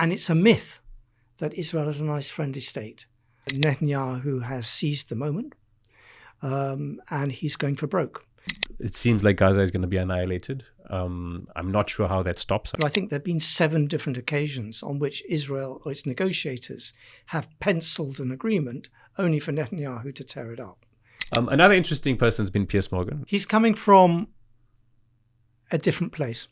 And it's a myth that Israel is a nice, friendly state. Netanyahu has seized the moment, and he's going for broke. It seems like Gaza is going to be annihilated. I'm not sure how that stops. I think there have been 7 different occasions on which Israel or its negotiators have penciled an agreement only for Netanyahu to tear it up. Another interesting person has been Piers Morgan. He's coming from a different place,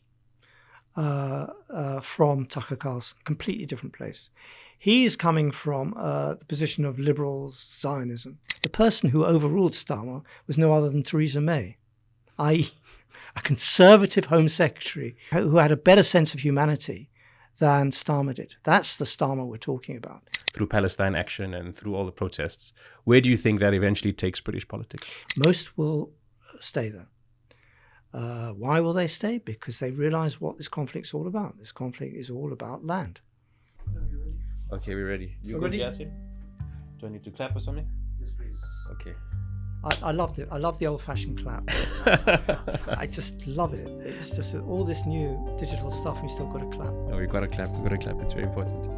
from Tucker Carlson, completely different place. He is coming from the position of liberal Zionism. The person who overruled Starmer was no other than Theresa May, i.e. a conservative Home Secretary who had a better sense of humanity than Starmer did. That's the Starmer we're talking about. Through Palestine action and through all the protests, where do you think that eventually takes British politics? Most will stay there. Why will they stay? Because they realize what this conflict's all about. This conflict is all about land. Okay, we're ready. You ready? Yasin? Do I need to clap or something? Yes, please. Okay. I love it. I love the old-fashioned clap. I just love it. It's just all this new digital stuff. We still got to clap. Oh, we've got to clap. We've got to clap. It's very important.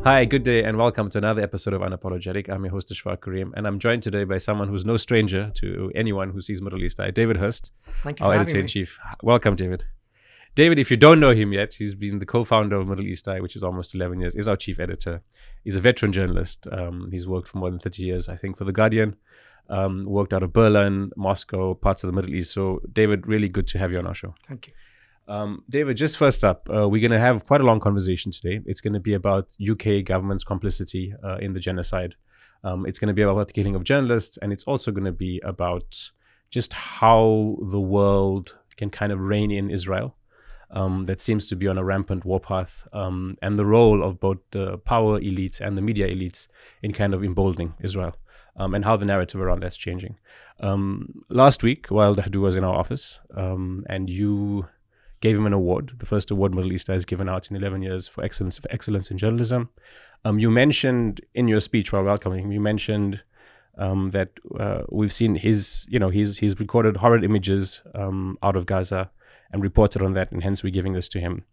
Hi, good day, and welcome to another episode of Unapologetic. I'm your host, Ashfaq Kareem, and I'm joined today by someone who's no stranger to anyone who sees Middle East Eye, David Hearst, Thank you our for having editor-in-chief. Welcome, David. David, if you don't know him yet, he's been the co-founder of Middle East Eye, which is almost 11 years, is our chief editor. He's a veteran journalist. He's worked for more than 30 years, I think, for The Guardian. Worked out of Berlin, Moscow, parts of the Middle East. So, David, really good to have you on our show. Thank you. David, just first up, we're going to have quite a long conversation today. It's going to be about UK government's complicity in the genocide. It's going to be about the killing of journalists, and it's also going to be about just how the world can kind of rein in Israel. That seems to be on a rampant warpath, and the role of both the power elites and the media elites in kind of emboldening Israel. And how the narrative around that's changing. Last week, while Dahdu was in our office, and you gave him an award, the first award Middle East has given out in 11 years for excellence in journalism. You mentioned in your speech while welcoming him, you mentioned that we've seen he's recorded horrid images out of Gaza and reported on that, and hence we're giving this to him.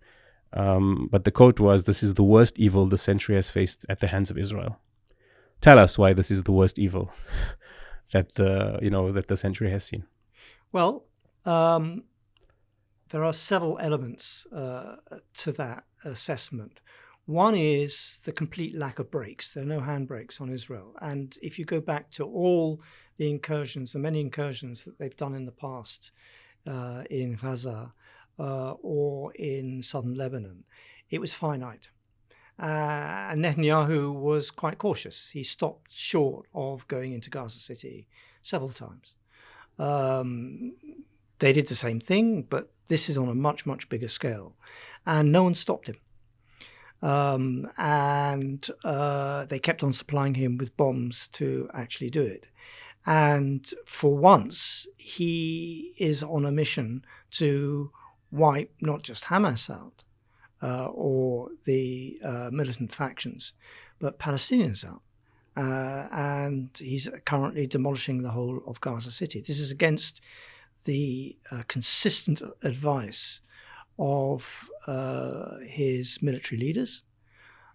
But the quote was, "This is the worst evil the century has faced at the hands of Israel." Tell us why this is the worst evil that the century has seen. Well, there are several elements to that assessment. One is the complete lack of brakes. There are no handbrakes on Israel. And if you go back to all the incursions, the many incursions that they've done in the past in Gaza or in southern Lebanon, it was finite. And Netanyahu was quite cautious. He stopped short of going into Gaza City several times. They did the same thing, but this is on a much, much bigger scale. And no one stopped him. And they kept on supplying him with bombs to actually do it. And for once, he is on a mission to wipe not just Hamas out, or the militant factions, but Palestinians out. And he's currently demolishing the whole of Gaza City. This is against the consistent advice of his military leaders,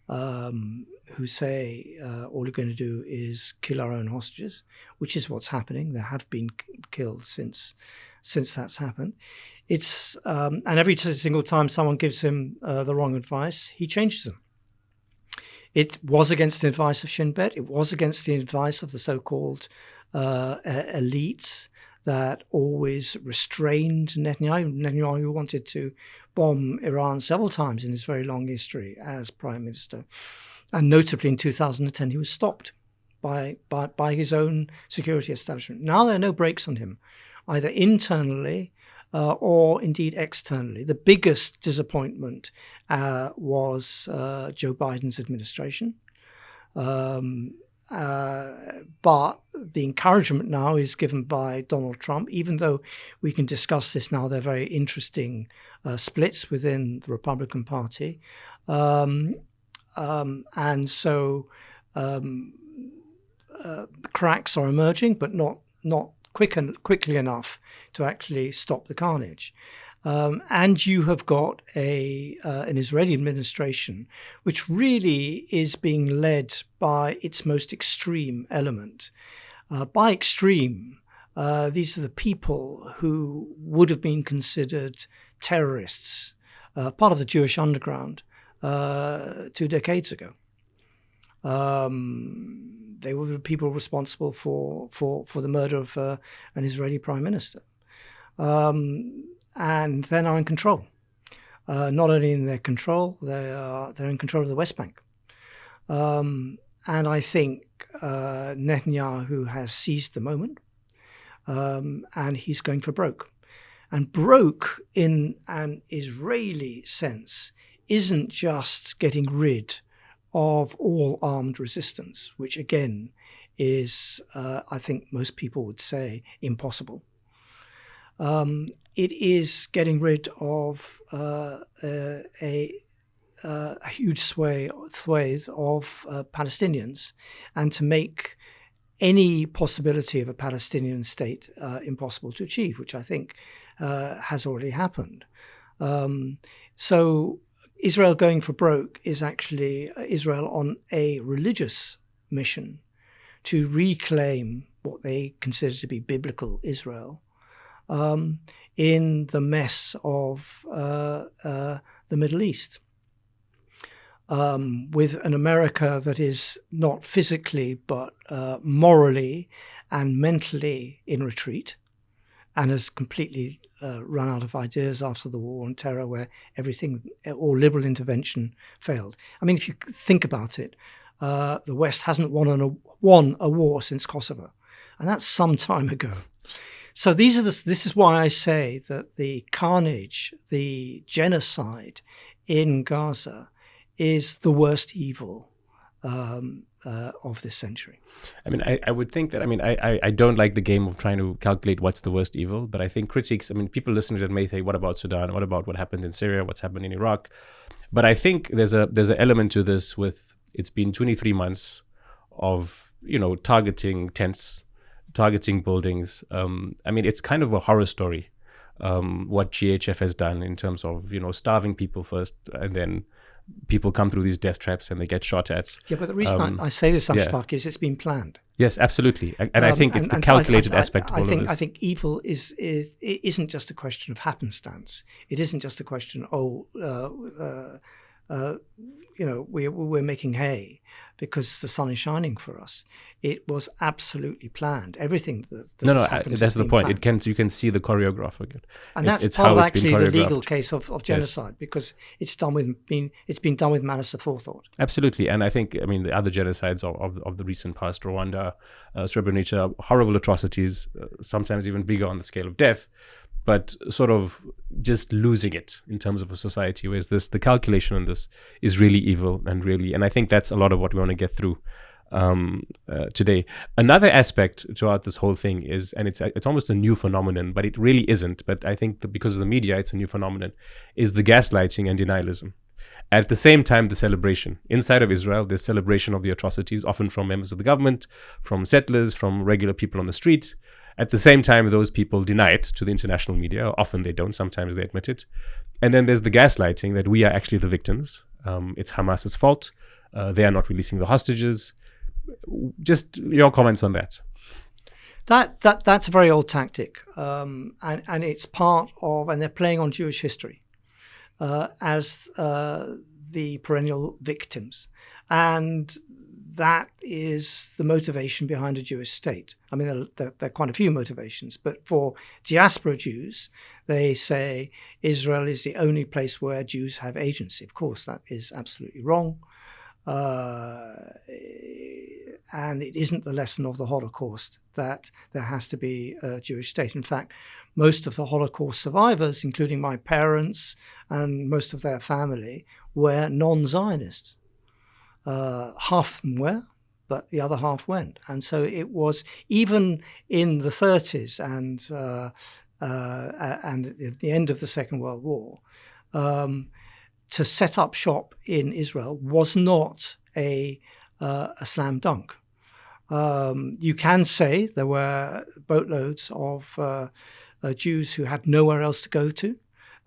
who say all you're going to do is kill our own hostages, which is what's happening. There have been killed since that's happened. It's and every single time someone gives him the wrong advice, he changes them. It was against the advice of Shin Bet. It was against the advice of the so-called elites that always restrained Netanyahu. Netanyahu wanted to bomb Iran several times in his very long history as prime minister, and notably in 2010 he was stopped by his own security establishment. Now there are no brakes on him, either internally or indeed externally. The biggest disappointment was Joe Biden's administration. But the encouragement now is given by Donald Trump, even though we can discuss this now. They're very interesting splits within the Republican Party. And so cracks are emerging, but not quickly enough to actually stop the carnage. And you have got an Israeli administration which really is being led by its most extreme element. By extreme, these are the people who would have been considered terrorists, part of the Jewish underground 2 decades ago. They were the people responsible for the murder of an Israeli prime minister. And they're now in control. Not only in their control, they're in control of the West Bank. And I think Netanyahu has seized the moment, and he's going for broke. And broke in an Israeli sense isn't just getting rid of all armed resistance, which again is, I think most people would say, impossible. It is getting rid of a huge swathe of Palestinians, and to make any possibility of a Palestinian state impossible to achieve, which I think has already happened. So Israel going for broke is actually Israel on a religious mission to reclaim what they consider to be biblical Israel in the mess of the Middle East, with an America that is not physically but morally and mentally in retreat, and has completely run out of ideas after the war on terror, where everything, all liberal intervention failed. I mean, if you think about it, the West hasn't won a war since Kosovo, and that's some time ago. So this is why I say that the carnage, the genocide in Gaza is the worst evil of this century. I mean, I would think that, I don't like the game of trying to calculate what's the worst evil, but I think critics, people listening to it may say, what about Sudan? What about what happened in Syria? What's happened in Iraq? But I think there's an element to this with, it's been 23 months of, targeting tents, targeting buildings. It's kind of a horror story, what GHF has done in terms of, starving people first, and then people come through these death traps and they get shot at. Yeah, but the reason I say this, Ashfaq, is it's been planned. Yes, absolutely. And I think it's the calculated aspect of all of this. I think evil isn't just a question of happenstance. It isn't just a question, we're making hay because the sun is shining for us. It was absolutely planned. Everything that has happened that's the point. Planned. You can see the choreography. And that's part of actually the legal case of genocide, because it's been done with malice aforethought. Absolutely. And I think, the other genocides of the recent past, Rwanda, Srebrenica, horrible atrocities, sometimes even bigger on the scale of death, but sort of just losing it in terms of a society, whereas the calculation on this is really evil and I think that's a lot of what we want to get through today. Another aspect throughout this whole thing is, and it's almost a new phenomenon, but it really isn't, but I think that because of the media it's a new phenomenon, is the gaslighting and denialism. At the same time, the celebration. Inside of Israel, there's celebration of the atrocities, often from members of the government, from settlers, from regular people on the street. At the same time, those people deny it to the international media. Often they don't, sometimes they admit it. And then there's the gaslighting that we are actually the victims. It's Hamas's fault. They are not releasing the hostages. Just your comments on that. That's a very old tactic. And it's part of, and they're playing on Jewish history as the perennial victims. And that is the motivation behind a Jewish state. There are quite a few motivations, but for diaspora Jews, they say Israel is the only place where Jews have agency. Of course, that is absolutely wrong. And it isn't the lesson of the Holocaust that there has to be a Jewish state. In fact, most of the Holocaust survivors, including my parents and most of their family, were non-Zionists. Half of them were, but the other half went. And so it was, even in the 30s and at the end of the Second World War, to set up shop in Israel was not a slam dunk. You can say there were boatloads of Jews who had nowhere else to go to,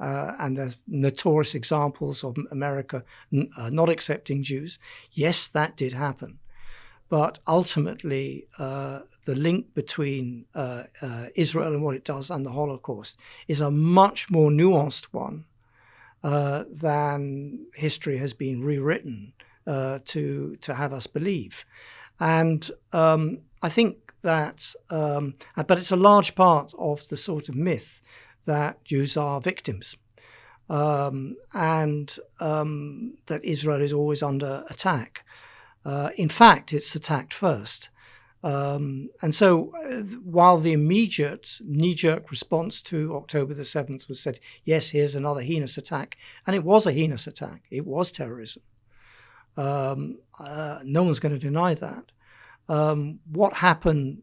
and there's notorious examples of America not accepting Jews. Yes, that did happen. But ultimately, the link between Israel and what it does and the Holocaust is a much more nuanced one than history has been rewritten to have us believe. And I think that, but it's a large part of the sort of myth that Jews are victims, and that Israel is always under attack. In fact, it's attacked first. And so while the immediate knee-jerk response to October the 7th was said, yes, here's another heinous attack, and it was a heinous attack. It was terrorism. No one's going to deny that. What happened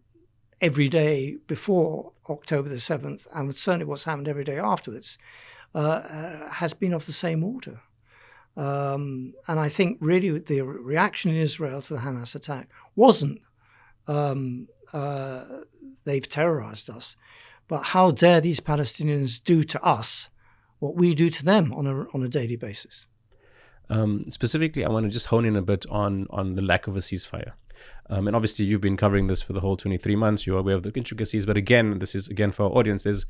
every day before October the 7th, and certainly what's happened every day afterwards, has been of the same order. And I think really the reaction in Israel to the Hamas attack wasn't they've terrorized us, but how dare these Palestinians do to us what we do to them on a daily basis. Specifically, I want to just hone in a bit on the lack of a ceasefire. And obviously, you've been covering this for the whole 23 months. You're aware of the intricacies. But again, this is again for our audience. There's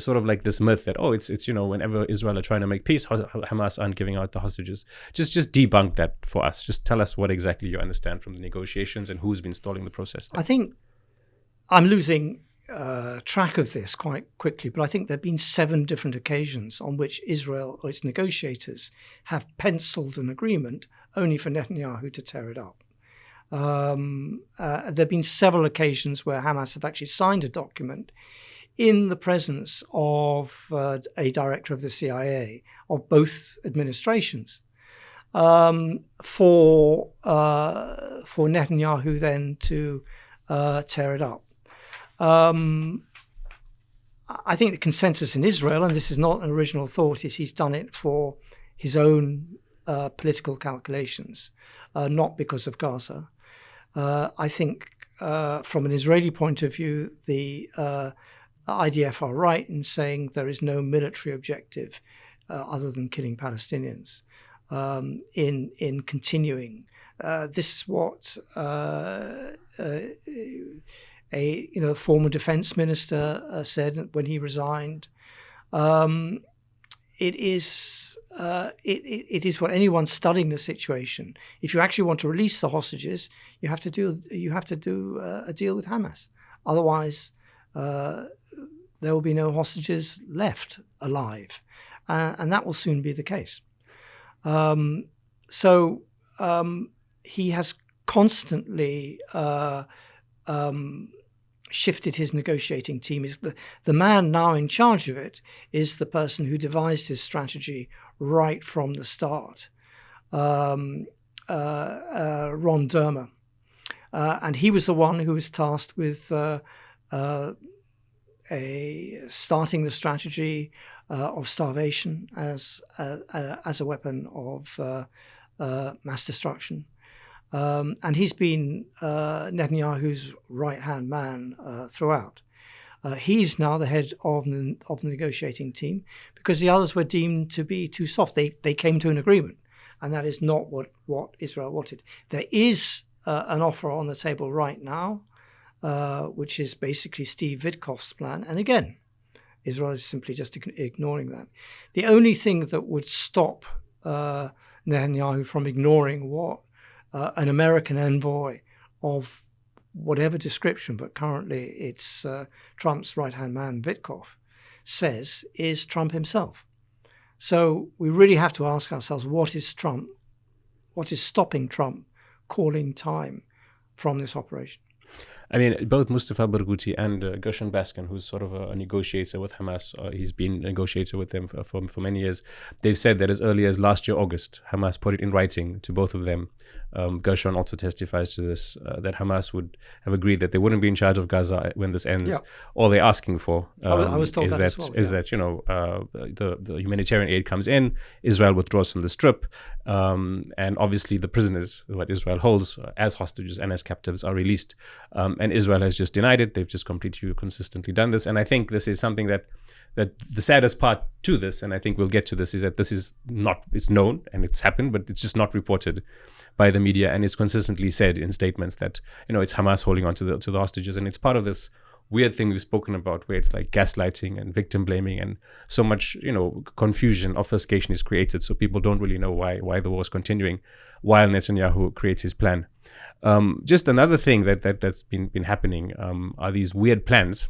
sort of like this myth that, it's whenever Israel are trying to make peace, Hamas aren't giving out the hostages. Just debunk that for us. Just tell us what exactly you understand from the negotiations and who's been stalling the process there. I think I'm losing track of this quite quickly, but I think there have been 7 different occasions on which Israel or its negotiators have penciled an agreement only for Netanyahu to tear it up. There have been several occasions where Hamas have actually signed a document in the presence of a director of the CIA of both administrations for Netanyahu then to tear it up. I think the consensus in Israel, and this is not an original thought, is he's done it for his own political calculations, not because of Gaza. I think from an Israeli point of view, the IDF are right in saying there is no military objective other than killing Palestinians in continuing. This is what a former defense minister said when he resigned. It is what anyone studying the situation. If you actually want to release the hostages, you have to do a deal with Hamas. Otherwise, there will be no hostages left alive, and that will soon be the case. So he has constantly shifted his negotiating team. Is the man now in charge of it is the person who devised his strategy right from the start, Ron Dermer, and he was the one who was tasked with starting the strategy of starvation as a weapon of mass destruction. And he's been Netanyahu's right-hand man throughout. He's now the head of the negotiating team because the others were deemed to be too soft. They came to an agreement, and that is not what Israel wanted. There is an offer on the table right now, which is basically Steve Witkoff's plan. And again, Israel is simply just ignoring that. The only thing that would stop Netanyahu from ignoring what an American envoy of whatever description, but currently it's Trump's right-hand man, Witkoff, says is Trump himself. So we really have to ask ourselves, what is stopping Trump calling time from this operation? I mean, both Mustafa Barghouti and Gershon Baskin, who's sort of a negotiator with Hamas, he's been a negotiator with them for many years. They've said that as early as last year, August, Hamas put it in writing to both of them. Gershon also testifies to this, that Hamas would have agreed that they wouldn't be in charge of Gaza when this ends. Yeah. All they're asking for I was told is that the humanitarian aid comes in, Israel withdraws from the Strip, and obviously the prisoners that Israel holds as hostages and as captives are released. And Israel has just denied it. They've just completely consistently done this. And I think this is something that the saddest part to this, and I think we'll get to this, is that this is not, it's known and it's happened, but it's just not reported by the media. And it's consistently said in statements that, it's Hamas holding on to the hostages. And it's part of this weird thing we've spoken about, where it's like gaslighting and victim blaming, and so much, confusion, obfuscation is created. So people don't really know why the war is continuing while Netanyahu creates his plan. Just another thing that's been happening are these weird plans,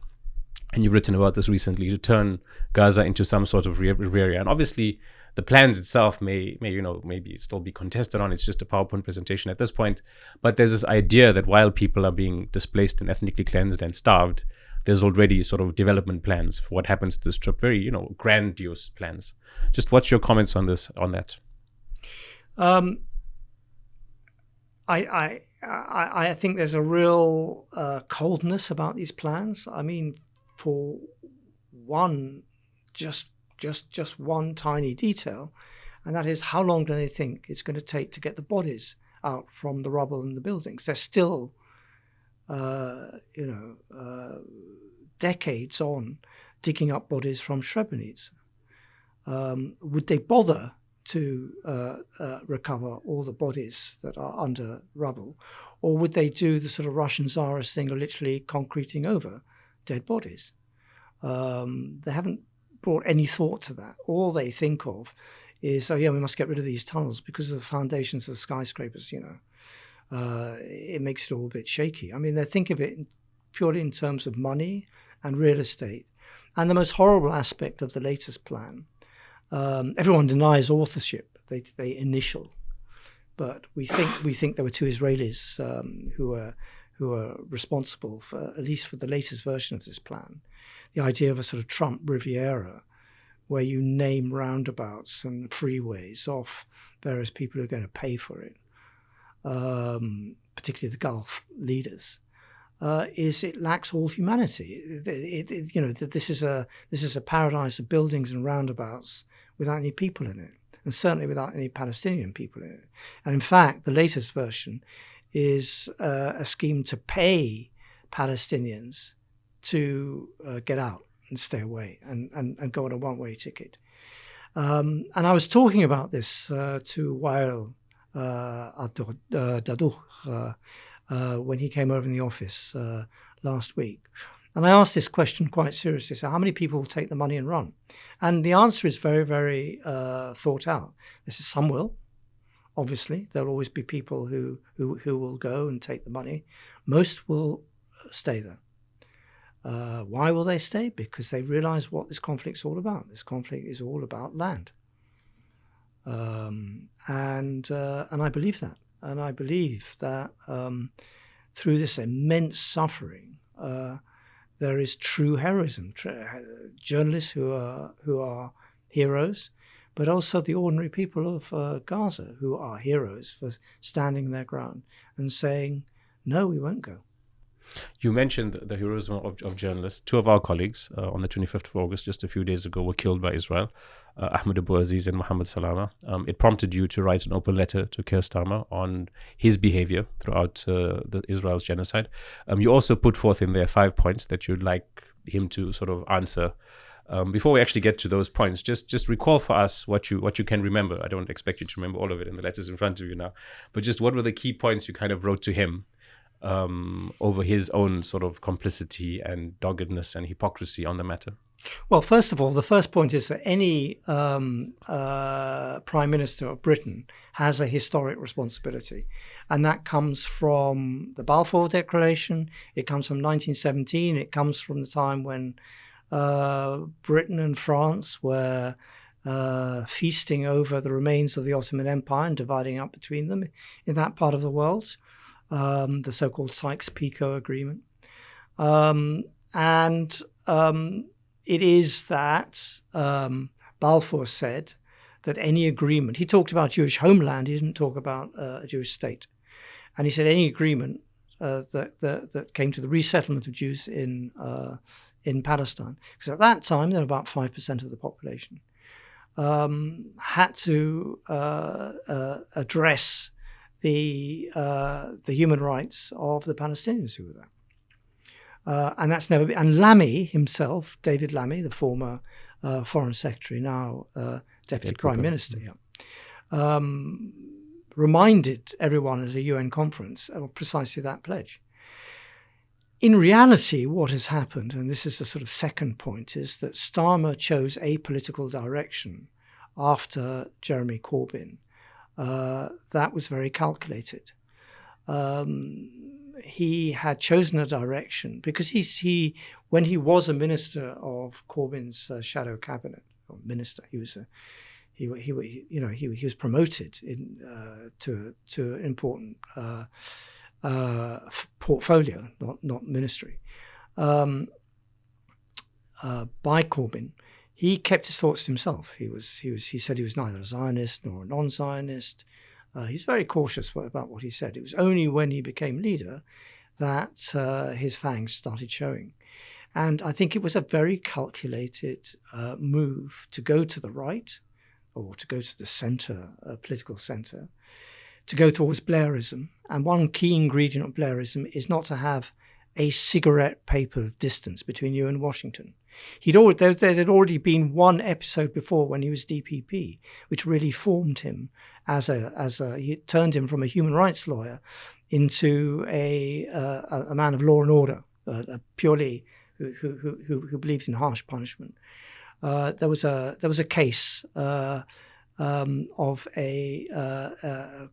and you've written about this recently, to turn Gaza into some sort of rear area. And obviously, the plans itself may maybe still be contested on. It's just a PowerPoint presentation at this point. But there's this idea that while people are being displaced and ethnically cleansed and starved, there's already sort of development plans for what happens to the Strip. Very, grandiose plans. Just what's your comments on that? I think there's a real coldness about these plans. I mean, for one, just one tiny detail, and that is, how long do they think it's going to take to get the bodies out from the rubble and the buildings? They're still, decades on digging up bodies from Srebrenica. Would they bother to recover all the bodies that are under rubble, or would they do the sort of Russian Tsarist thing of literally concreting over dead bodies? They haven't brought any thought to that. All they think of is, we must get rid of these tunnels because of the foundations of the skyscrapers. It makes it all a bit shaky. I mean, they think of it purely in terms of money and real estate. And the most horrible aspect of the latest plan, everyone denies authorship. They initial, but we think there were two Israelis who were responsible for, at least for the latest version of this plan. The idea of a sort of Trump Riviera, where you name roundabouts and freeways off various people who are going to pay for it, particularly the Gulf leaders, is it lacks all humanity. This is a paradise of buildings and roundabouts without any people in it, and certainly without any Palestinian people in it. And in fact, the latest version is a scheme to pay Palestinians to get out and stay away and go on a one-way ticket. And I was talking about this to Wael Dadouh when he came over in the office last week. And I asked this question quite seriously. So how many people will take the money and run? And the answer is very, very thought out. This is some will. Obviously, there'll always be people who will go and take the money. Most will stay there. Why will they stay? Because they realize what this conflict's all about. This conflict is all about land. And I believe that. And I believe that through this immense suffering, there is true heroism. Journalists who are heroes, but also the ordinary people of Gaza who are heroes for standing their ground and saying, no, we won't go. You mentioned the heroism of journalists. Two of our colleagues on the 25th of August, just a few days ago, were killed by Israel, Ahmed Abu Aziz and Mohammed Salama. It prompted you to write an open letter to Keir Starmer on his behavior throughout Israel's genocide. You also put forth in there 5 points that you'd like him to sort of answer. Before we actually get to those points, just recall for us what you can remember. I don't expect you to remember all of it, and the letter's in front of you now. But just what were the key points you kind of wrote to him over his own sort of complicity and doggedness and hypocrisy on the matter? Well, first of all, the first point is that any Prime Minister of Britain has a historic responsibility. And that comes from the Balfour Declaration. It comes from 1917. It comes from the time when Britain and France were feasting over the remains of the Ottoman Empire and dividing up between them in that part of the world. The so-called Sykes-Picot Agreement. It is that Balfour said that any agreement, he talked about Jewish homeland, he didn't talk about a Jewish state. And he said any agreement that came to the resettlement of Jews in Palestine, because at that time they were about 5% of the population, had to address the human rights of the Palestinians who were there. And that's never been. And Lammy himself, David Lammy, the former Foreign Secretary, now Deputy Prime Minister, reminded everyone at a UN conference of precisely that pledge. In reality, what has happened, and this is the sort of second point, is that Starmer chose a political direction after Jeremy Corbyn that was very calculated. He had chosen a direction because he when he was a minister of Corbyn's shadow cabinet, or minister, he was promoted to an important portfolio, not ministry, by Corbyn. He kept his thoughts to himself. He said he was neither a Zionist nor a non-Zionist. He's very cautious about what he said. It was only when he became leader that his fangs started showing. And I think it was a very calculated move to go to the right, or to go to the centre, political centre, to go towards Blairism. And one key ingredient of Blairism is not to have a cigarette paper of distance between you and Washington. There had already been one episode before when he was DPP, which really formed him he turned him from a human rights lawyer into a man of law and order, purely who believed in harsh punishment. There was a case of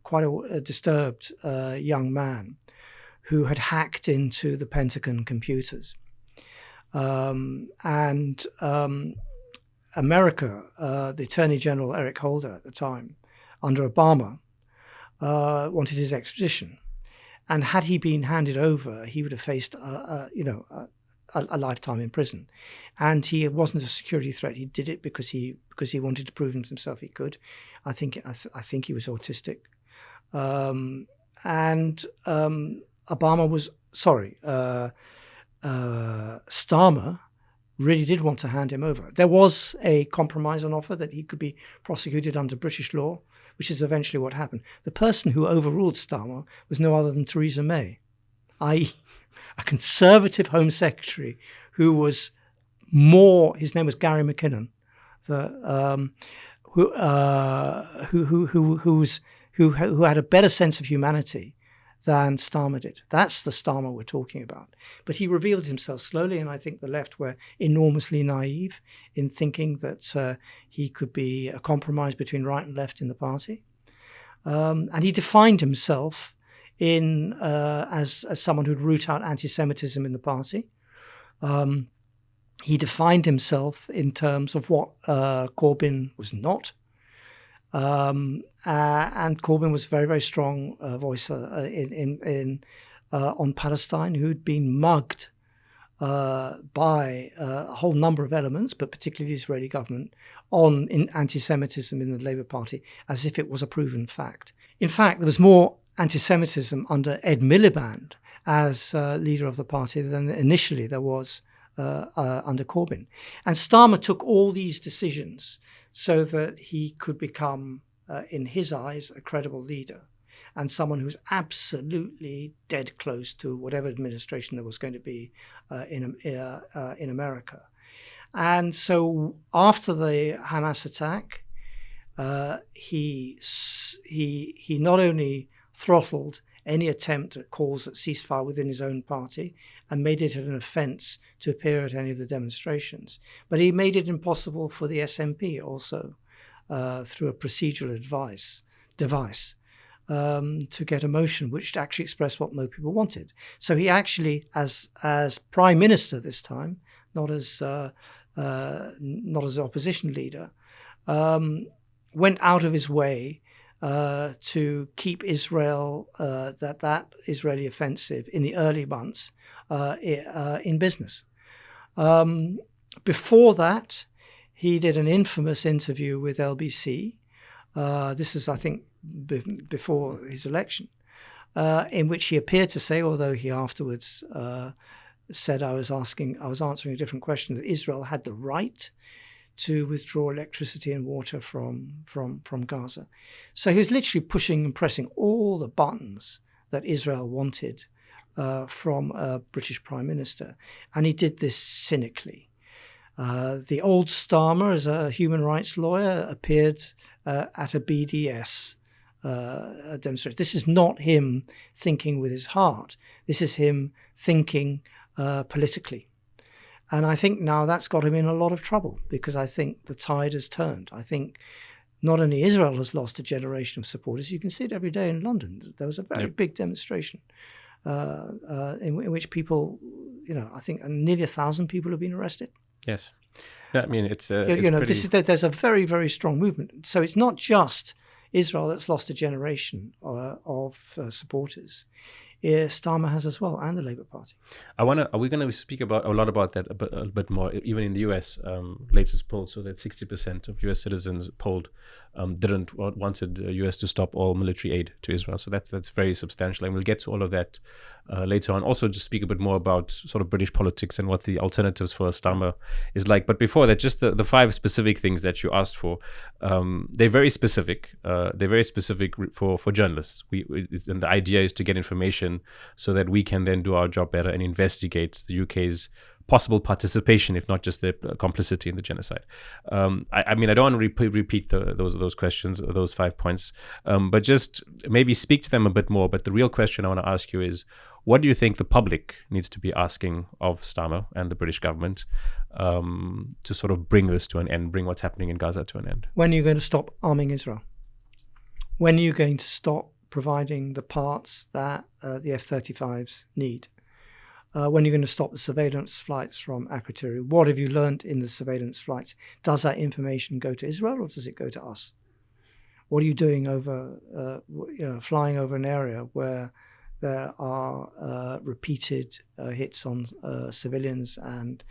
quite a disturbed young man who had hacked into the Pentagon computers. And America, the Attorney General Eric Holder at the time, under Obama, wanted his extradition. And had he been handed over, he would have faced a lifetime in prison. And he wasn't a security threat. He did it because he wanted to prove himself he could. I think he was autistic. Starmer really did want to hand him over. There was a compromise on offer that he could be prosecuted under British law, which is eventually what happened. The person who overruled Starmer was no other than Theresa May, i.e. a Conservative Home Secretary who was his name was Gary McKinnon, who had a better sense of humanity than Starmer did. That's the Starmer we're talking about. But he revealed himself slowly, and I think the left were enormously naive in thinking that he could be a compromise between right and left in the party. And he defined himself as someone who'd root out anti-Semitism in the party. He defined himself in terms of what Corbyn was not. And Corbyn was a very, very strong voice on Palestine, who'd been mugged by a whole number of elements, but particularly the Israeli government, in anti-Semitism in the Labour Party, as if it was a proven fact. In fact, there was more anti-Semitism under Ed Miliband as leader of the party than initially there was under Corbyn. And Starmer took all these decisions so that he could become, in his eyes, a credible leader and someone who's absolutely dead close to whatever administration there was going to be in America. And so after the Hamas attack, he not only throttled any attempt at calls at ceasefire within his own party and made it an offence to appear at any of the demonstrations, but he made it impossible for the SNP also through a procedural device to get a motion which actually expressed what most people wanted. So he actually, as Prime Minister this time, not as opposition leader, went out of his way to keep Israel, that Israeli offensive in the early months in business. Before that, he did an infamous interview with LBC. This is, I think, before his election, in which he appeared to say, although he afterwards said I was answering a different question, that Israel had the right to withdraw electricity and water from Gaza. So he was literally pushing and pressing all the buttons that Israel wanted from a British Prime Minister. And he did this cynically. The old Starmer, as a human rights lawyer, appeared at a BDS demonstration. This is not him thinking with his heart. This is him thinking politically. And I think now that's got him in a lot of trouble, because I think the tide has turned. I think not only Israel has lost a generation of supporters, you can see it every day in London. There was a very big demonstration in which people, I think nearly 1,000 people have been arrested. Yes. I mean, it's there's a very, very strong movement. So it's not just Israel that's lost a generation of supporters. Starmer has as well, and the Labour Party. Are we going to speak a lot about that a bit more, even in the US? Latest poll, so that 60% of US citizens polled wanted the US to stop all military aid to Israel. So that's very substantial, and we'll get to all of that later on. Also, just speak a bit more about sort of British politics and what the alternatives for Starmer is like. But before that, just the 5 specific things that you asked for. They're very specific. They're very specific for journalists. And the idea is to get information so that we can then do our job better and investigate the UK's possible participation, if not just their complicity in the genocide. I mean, I don't want to repeat those questions, or those 5 points, but just maybe speak to them a bit more. But the real question I want to ask you is, what do you think the public needs to be asking of Starmer and the British government to sort of bring this to an end, bring what's happening in Gaza to an end? When are you going to stop arming Israel? When are you going to stop providing the parts that the F-35s need? When you're going to stop the surveillance flights from Akrotiri? What have you learned in the surveillance flights? Does that information go to Israel, or does it go to us? What are you doing flying over an area where there are repeated hits on civilians and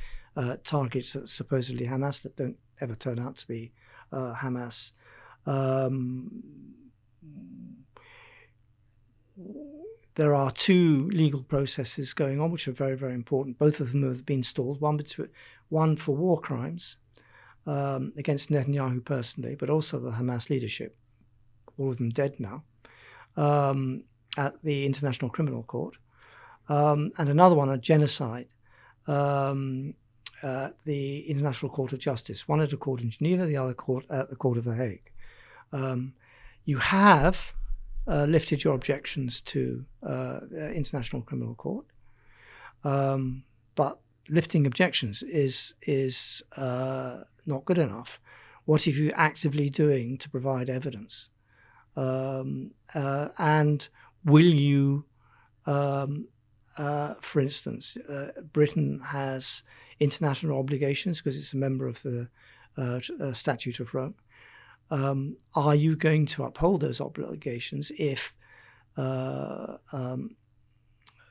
targets that supposedly Hamas that don't ever turn out to be Hamas? There are 2 legal processes going on, which are very, very important. Both of them have been stalled. One for war crimes against Netanyahu personally, but also the Hamas leadership, all of them dead now, at the International Criminal Court. And another one, a genocide, at the International Court of Justice. One at a court in Geneva, the other court at the Court of The Hague. You have lifted your objections to the International Criminal Court, but lifting objections is not good enough. What are you actively doing to provide evidence? And will you, for instance, Britain has international obligations because it's a member of the Statute of Rome. Are you going to uphold those obligations if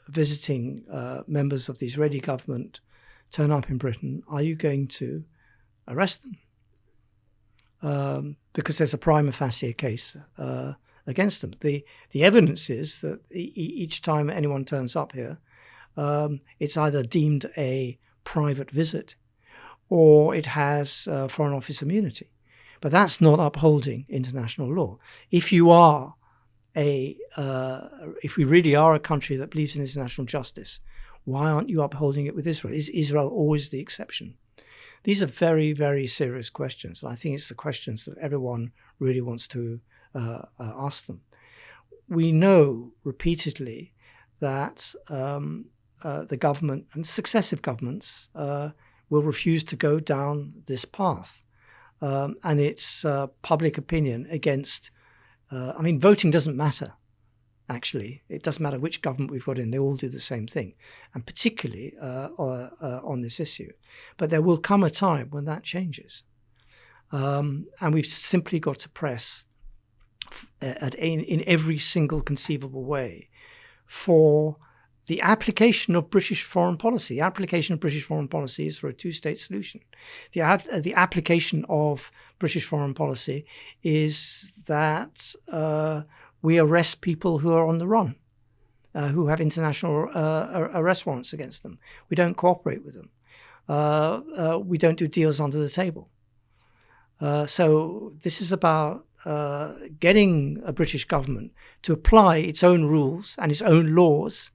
visiting members of the Israeli government turn up in Britain? Are you going to arrest them? Because there's a prima facie case against them. The evidence is that each time anyone turns up here, it's either deemed a private visit or it has Foreign Office immunity. But that's not upholding international law. If you are if we really are a country that believes in international justice, why aren't you upholding it with Israel? Is Israel always the exception? These are very, very serious questions. And I think it's the questions that everyone really wants to ask them. We know repeatedly that the government and successive governments will refuse to go down this path. And it's public opinion against, voting doesn't matter, actually. It doesn't matter which government we've got in. They all do the same thing, and particularly on this issue. But there will come a time when that changes. And we've simply got to press in every single conceivable way for the application of British foreign policy. The application of British foreign policy is for a 2-state solution. The application of British foreign policy is that we arrest people who are on the run, who have international arrest warrants against them. We don't cooperate with them. We don't do deals under the table. So this is about getting a British government to apply its own rules and its own laws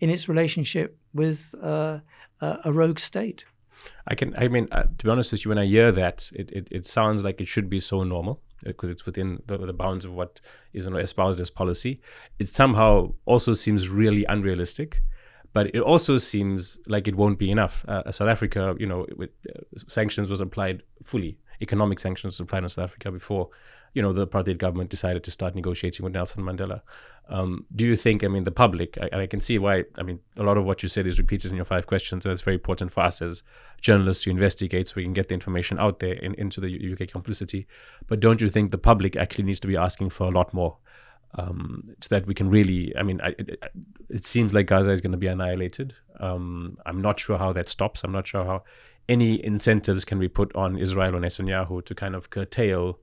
in its relationship with a rogue state. I mean, to be honest with you, when I hear that, it sounds like it should be so normal because it's within the bounds of what is espoused as policy. It somehow also seems really unrealistic, but it also seems like it won't be enough. South Africa, with sanctions was applied fully. Economic sanctions was applied on South Africa before, the apartheid government decided to start negotiating with Nelson Mandela. Do you think, the public, I can see why, a lot of what you said is repeated in your 5 questions, and it's very important for us as journalists to investigate so we can get the information out there into the UK complicity. But don't you think the public actually needs to be asking for a lot more so that we can really, it seems like Gaza is going to be annihilated. I'm not sure how that stops. I'm not sure how any incentives can be put on Israel or Netanyahu to kind of curtail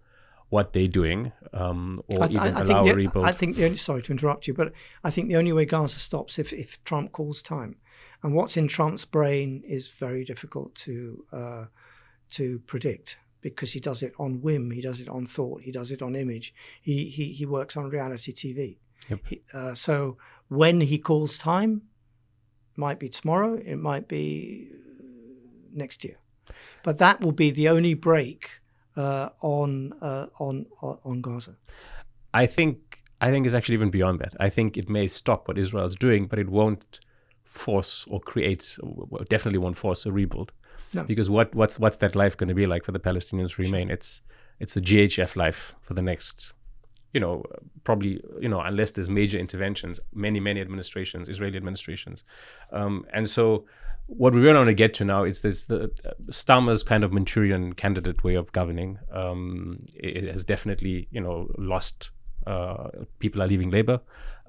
what they're doing, or even allow a rebuild. I think sorry to interrupt you, but I think the only way Gaza stops if Trump calls time. And what's in Trump's brain is very difficult to predict, because he does it on whim, he does it on thought, he does it on image. He works on reality TV. Yep. So when he calls time, it might be tomorrow, it might be next year, but that will be the only break on Gaza. I think it's actually even beyond that. I think it may stop what Israel's doing, but it won't force or create, definitely won't force a rebuild. No. Because what's that life going to be like for the Palestinians to remain? It's a GHF life for the next, probably, unless there's major interventions, many administrations, Israeli administrations, and so. What we really want to get to now is the Starmer's kind of Manchurian candidate way of governing. It has definitely, lost. People are leaving Labour.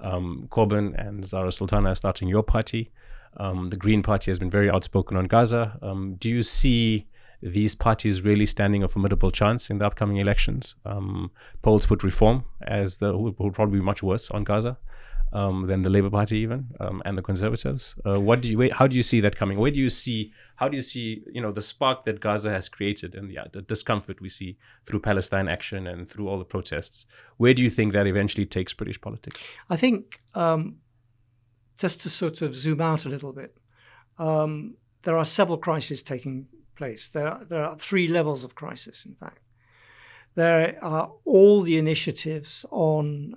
Corbyn and Zara Sultana are starting your party. The Green Party has been very outspoken on Gaza. Do you see these parties really standing a formidable chance in the upcoming elections? Polls put Reform as will probably be much worse on Gaza than the Labour Party even, and the Conservatives. How do you see that coming? How do you see the spark that Gaza has created and the discomfort we see through Palestine action and through all the protests? Where do you think that eventually takes British politics? I think, just to sort of zoom out a little bit, there are several crises taking place. There are 3 levels of crisis, in fact. There are all the initiatives on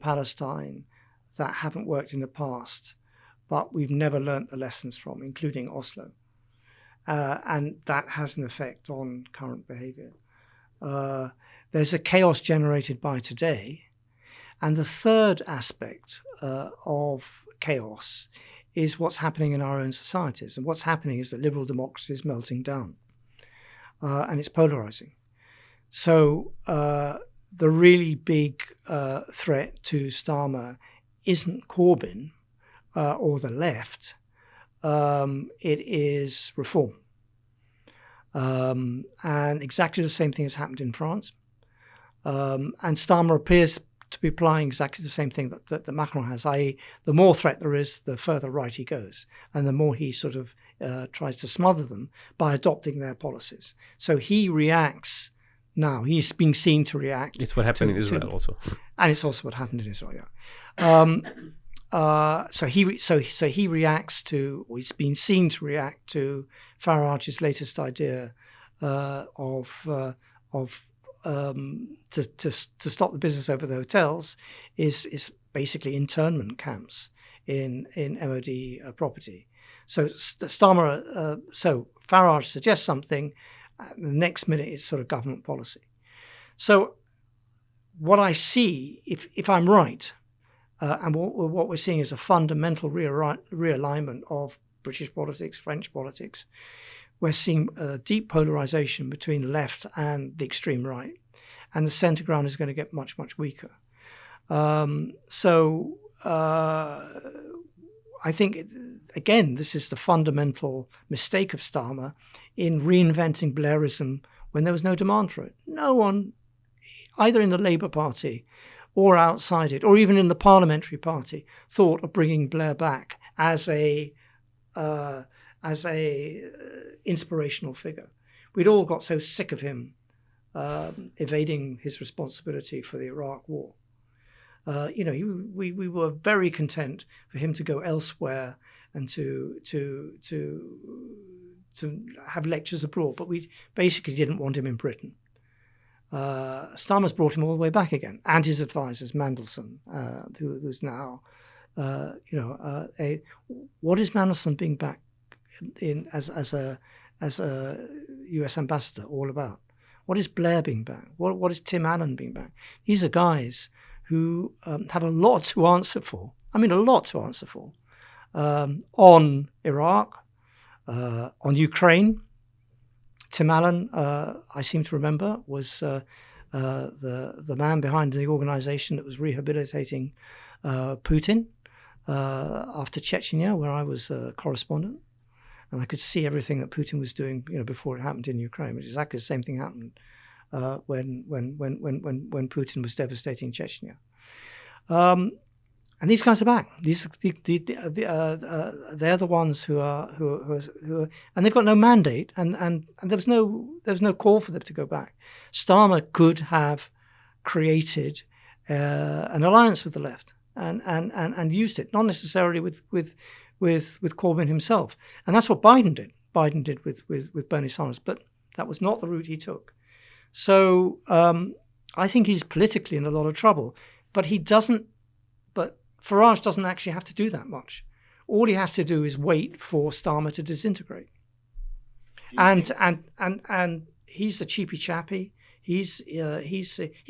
Palestine that haven't worked in the past, but we've never learnt the lessons from, including Oslo. And that has an effect on current behavior. There's a chaos generated by today. And the third aspect of chaos is what's happening in our own societies. And what's happening is that liberal democracy is melting down, and it's polarizing. So the really big threat to Starmer isn't Corbyn or the left. It is reform. And exactly the same thing has happened in France. And Starmer appears to be applying exactly the same thing that Macron has, i.e. the more threat there is, the further right he goes, and the more he sort of tries to smother them by adopting their policies. So he reacts. Now he's being seen to react. It's what happened in Israel also, and it's also what happened in Israel. Yeah. So he reacts to, or he's been seen to react to Farage's latest idea to stop the business over the hotels is basically internment camps in MOD property. So Starmer, so Farage suggests something. The next minute it's sort of government policy. So what I see, if I'm right, and what we're seeing is a fundamental realignment of British politics, French politics. We're seeing a deep polarization between the left and the extreme right, and the center ground is going to get much, much weaker. I think, again, this is the fundamental mistake of Starmer in reinventing Blairism when there was no demand for it. No one, either in the Labour Party or outside it, or even in the Parliamentary Party, thought of bringing Blair back as a inspirational figure. We'd all got so sick of him evading his responsibility for the Iraq War. We were very content for him to go elsewhere and to have lectures abroad, but we basically didn't want him in Britain. Starmer's brought him all the way back again, and his advisors, Mandelson, who's now, what is Mandelson being back in as a U.S. ambassador all about? What is Blair being back? What is Tim Allen being back? These are guys who have a lot to answer for. I mean, a lot to answer for on Iraq, on Ukraine. Tim Allen, I seem to remember, was the man behind the organization that was rehabilitating Putin after Chechnya, where I was a correspondent. And I could see everything that Putin was doing, before it happened in Ukraine. Which is exactly the same thing happened when Putin was devastating Chechnya. And these guys are back. They're the ones who are, and they've got no mandate, and there was no call for them to go back. Starmer could have created an alliance with the left and used it, not necessarily with Corbyn himself, and that's what Biden did. Biden did with Bernie Sanders, but that was not the route he took. So I think he's politically in a lot of trouble, but he doesn't. But Farage doesn't actually have to do that much. All he has to do is wait for Starmer to disintegrate. And he's a cheapy chappy. He's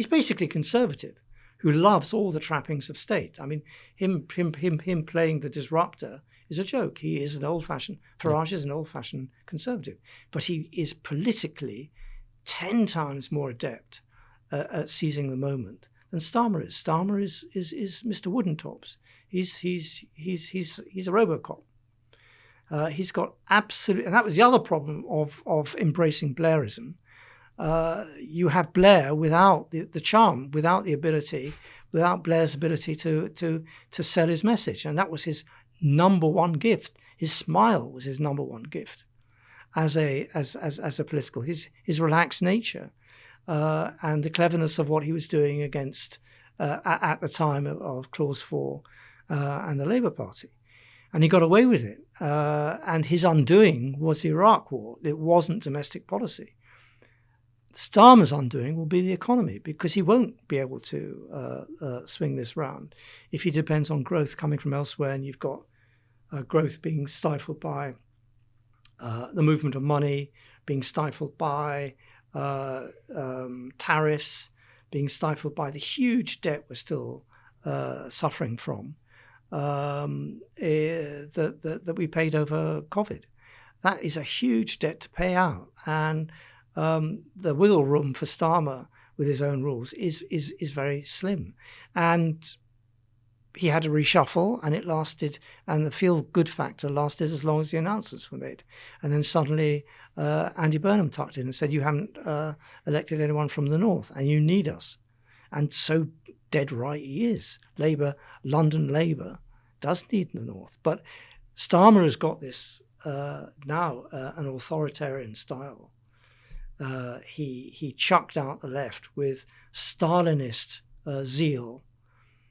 basically conservative, who loves all the trappings of state. I mean, him playing the disruptor is a joke. He is an old-fashioned. Farage is an old-fashioned conservative, but he is politically 10 times more adept at seizing the moment than Starmer is. Starmer is Mr. Woodentops. He's a Robocop. He's got absolute, and that was the other problem of embracing Blairism. You have Blair without the charm, without the ability, without Blair's ability to sell his message, and that was his number one gift. His smile was his number one gift as a political. His relaxed nature. And the cleverness of what he was doing against, at the time of Clause 4 and the Labour Party. And he got away with it. And his undoing was the Iraq War. It wasn't domestic policy. Starmer's undoing will be the economy, because he won't be able to swing this round if he depends on growth coming from elsewhere, and you've got growth being stifled by the movement of money, being stifled by tariffs, being stifled by the huge debt we're still suffering from that we paid over COVID. That is a huge debt to pay out, and the wiggle room for Starmer with his own rules is very slim. And he had a reshuffle, and it lasted, and the feel-good factor lasted as long as the announcements were made. And then suddenly Andy Burnham tucked in and said, you haven't elected anyone from the North, and you need us. And so dead right he is. London Labour does need the North. But Starmer has got this now an authoritarian style. He chucked out the left with Stalinist zeal.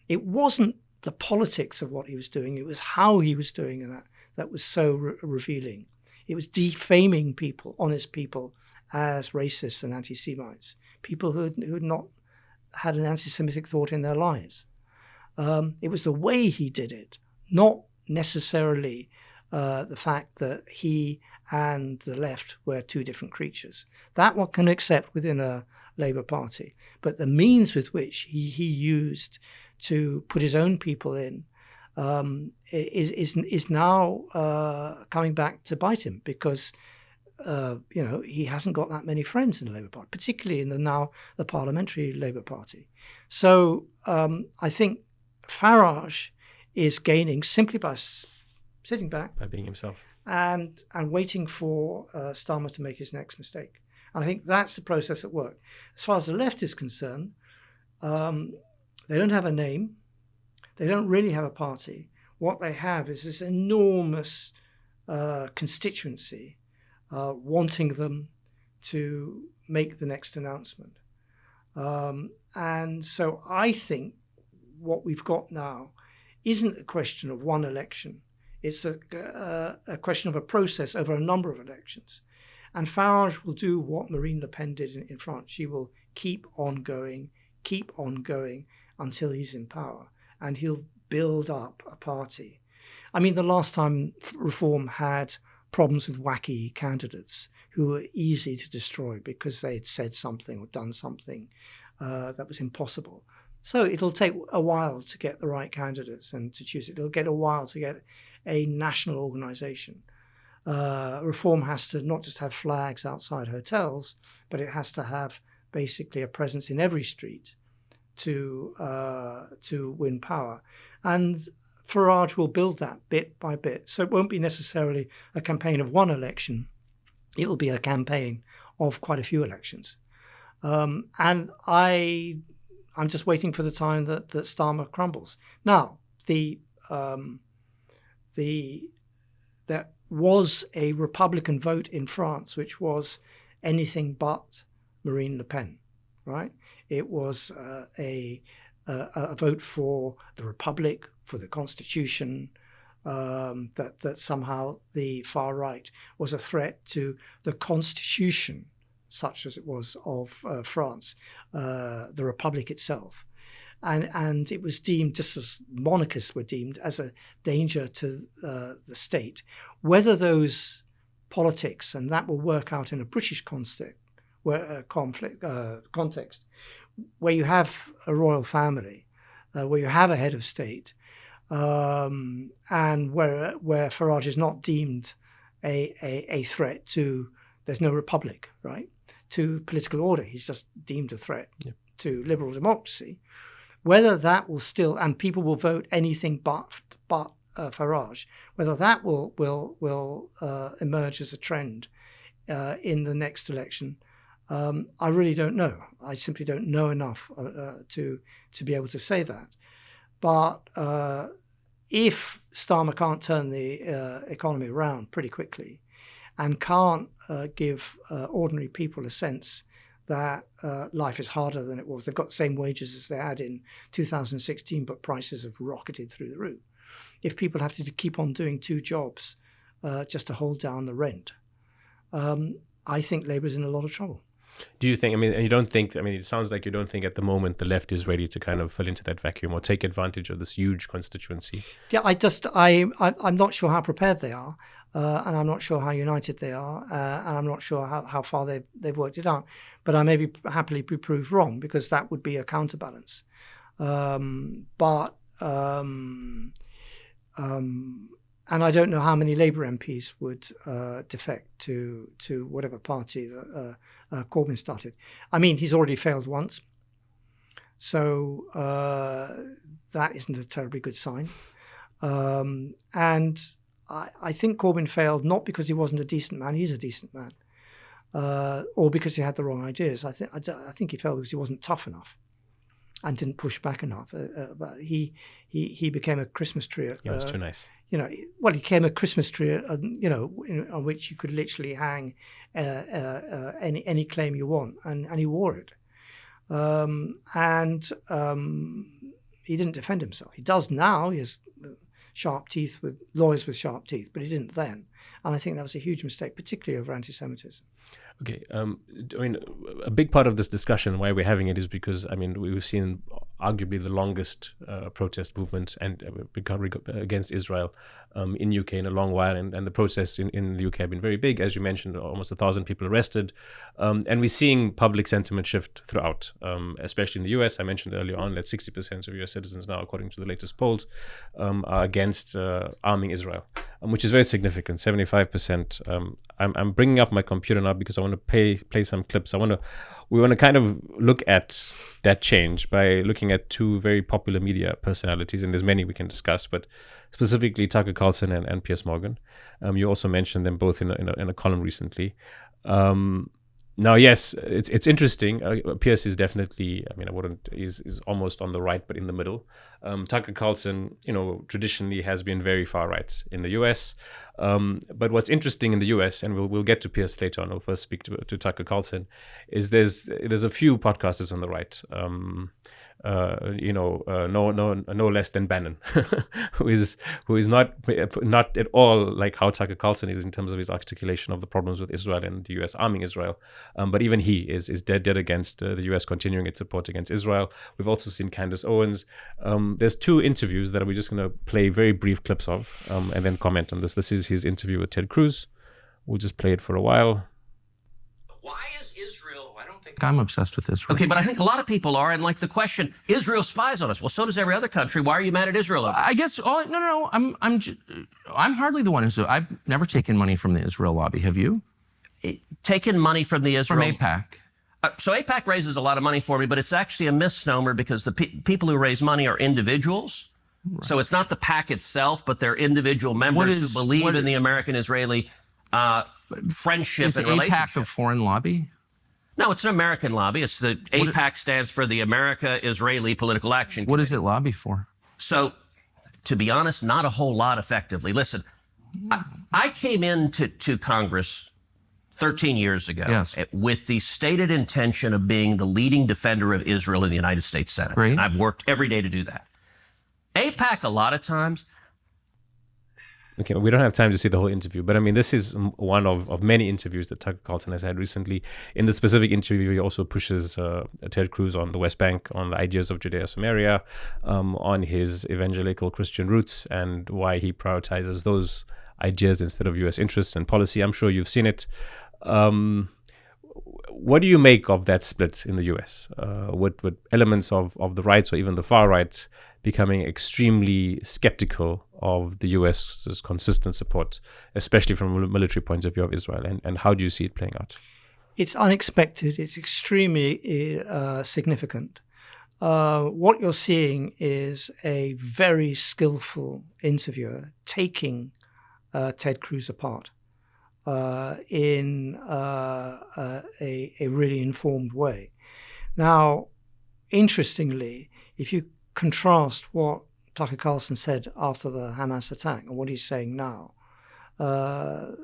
It wasn't the politics of what he was doing, it was how he was doing it that was so revealing. It was defaming people, honest people, as racists and anti-Semites, people who had not had an anti-Semitic thought in their lives. It was the way he did it, not necessarily the fact that he and the left were two different creatures. That one can accept within a Labour Party, but the means with which he used to put his own people in is now coming back to bite him, because he hasn't got that many friends in the Labour Party, particularly in the parliamentary Labour Party. So I think Farage is gaining simply by sitting back, by being himself, and waiting for Starmer to make his next mistake. And I think that's the process at work. As far as the left is concerned, they don't have a name. They don't really have a party. What they have is this enormous constituency wanting them to make the next announcement. And so I think what we've got now isn't a question of one election. It's a question of a process over a number of elections. And Farage will do what Marine Le Pen did in France. She will keep on going until he's in power. And he'll build up a party. I mean, the last time Reform had problems with wacky candidates who were easy to destroy because they had said something or done something that was impossible. So it'll take a while to get the right candidates and to choose it. It'll get a while to get a national organization. Reform has to not just have flags outside hotels, but it has to have basically a presence in every street to win power. And Farage will build that bit by bit. So it won't be necessarily a campaign of one election. It'll be a campaign of quite a few elections. And I'm just waiting for the time that Starmer crumbles. Now, there was a Republican vote in France, which was anything but Marine Le Pen, right? It was a vote for the Republic, for the Constitution, that somehow the far right was a threat to the Constitution, such as it was of France, the Republic itself. And it was deemed, just as monarchists were deemed, as a danger to the state. Whether those politics, and that will work out in a British context, where you have a royal family, where you have a head of state, and where Farage is not deemed a threat to, there's no republic, right, to political order. He's just deemed a threat to liberal democracy. Whether that will still, and people will vote anything but Farage, whether that will emerge as a trend in the next election, I really don't know. I simply don't know enough to be able to say that. But if Starmer can't turn the economy around pretty quickly and can't give ordinary people a sense that life is harder than it was, they've got the same wages as they had in 2016, but prices have rocketed through the roof. If people have to keep on doing two jobs just to hold down the rent, I think Labour's in a lot of trouble. Do you think, you don't think, it sounds like you don't think at the moment the left is ready to kind of fill into that vacuum or take advantage of this huge constituency? Yeah, I'm not sure how prepared they are, and I'm not sure how united they are, and I'm not sure how far they've worked it out. But I may happily be proved wrong, because that would be a counterbalance. And I don't know how many Labour MPs would defect to whatever party that Corbyn started. He's already failed once, so that isn't a terribly good sign. And I think Corbyn failed not because he wasn't a decent man. He's a decent man, or because he had the wrong ideas. I think he failed because he wasn't tough enough and didn't push back enough. But he became a Christmas tree. It was too nice. He became a Christmas tree, on which you could literally hang any claim you want, and he wore it. He didn't defend himself. He does now. He has sharp teeth, with lawyers with sharp teeth, but he didn't then. And I think that was a huge mistake, particularly over anti-Semitism. Okay. A big part of this discussion, why we're having it, is because, we've seen arguably the longest protest movement and against Israel in UK in a long while. And the protests in the UK have been very big. As you mentioned, almost 1,000 people arrested. And we're seeing public sentiment shift throughout, especially in the US. I mentioned earlier on that 60% of US citizens now, according to the latest polls, are against arming Israel, which is very significant, 75%. I'm bringing up my computer now because I want to play some clips. We want to kind of look at that change by looking at two very popular media personalities, and there's many we can discuss, but specifically Tucker Carlson and Piers Morgan. You also mentioned them both in a column recently. Now, yes, it's interesting. Piers is definitely, is almost on the right, but in the middle. Tucker Carlson, traditionally has been very far right in the US. But what's interesting in the US, and we'll get to Piers later on, I'll first speak to Tucker Carlson, is there's a few podcasters on the right. no less than Bannon, who is not at all like how Tucker Carlson is in terms of his articulation of the problems with Israel and the U.S. arming Israel. But even he is dead against the U.S. continuing its support against Israel. We've also seen Candace Owens. There's two interviews that we're just going to play very brief clips of and then comment on this. This is his interview with Ted Cruz. We'll just play it for a while. Why is Israel? I don't think I'm obsessed with Israel. Okay, but I think a lot of people are, and like the question, Israel spies on us. Well, so does every other country. Why are you mad at Israel? I guess. No. I'm hardly the one who's. I've never taken money from the Israel lobby. Have you? Taken money from the Israel From AIPAC. So AIPAC raises a lot of money for me, but it's actually a misnomer because the people who raise money are individuals. Right. So it's not the PAC itself, but they're individual members who believe in the American-Israeli friendship and relationship. Is AIPAC a foreign lobby? No, it's an American lobby. It's the AIPAC stands for the America-Israeli Political Action Committee. What does it lobby for? So, to be honest, not a whole lot effectively. Listen, I came into Congress 13 years ago with the stated intention of being the leading defender of Israel in the United States Senate. Great. And I've worked every day to do that. AIPAC, a lot of times. Okay, we don't have time to see the whole interview, but I mean, this is one of many interviews that Tucker Carlson has had recently. In the specific interview, he also pushes Ted Cruz on the West Bank, on the ideas of Judea-Samaria, on his evangelical Christian roots and why he prioritizes those ideas instead of U.S. interests and policy. I'm sure you've seen it. What do you make of that split in the U.S. with elements of the right or even the far right becoming extremely skeptical of the U.S.'s consistent support, especially from a military point of view of Israel? And how do you see it playing out? It's unexpected. It's extremely significant. What you're seeing is a very skillful interviewer taking Ted Cruz apart in a really informed way. Now, interestingly, if you contrast what Tucker Carlson said after the Hamas attack and what he's saying now, the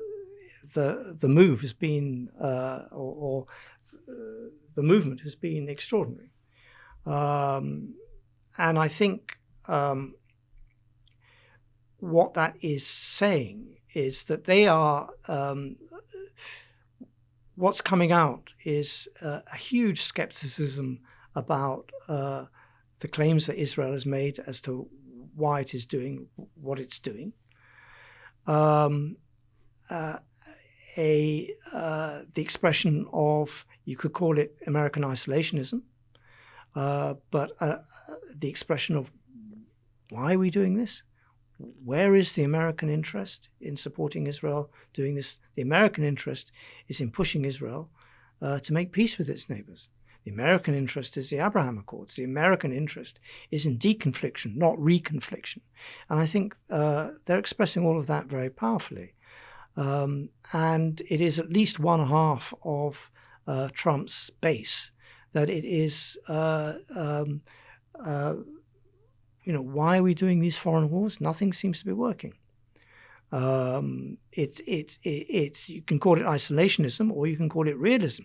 move has been, the movement has been extraordinary. And I think what that is saying is that they are, what's coming out is a huge skepticism about the claims that Israel has made as to why it is doing what it's doing. The expression of, you could call it American isolationism, but the expression of, why are we doing this? Where is the American interest in supporting Israel doing this? The American interest is in pushing Israel to make peace with its neighbors. The American interest is the Abraham Accords. The American interest is in deconfliction, not reconfliction. And I think they're expressing all of that very powerfully. And it is at least one half of Trump's base that it is, why are we doing these foreign wars? Nothing seems to be working. It's you can call it isolationism or you can call it realism,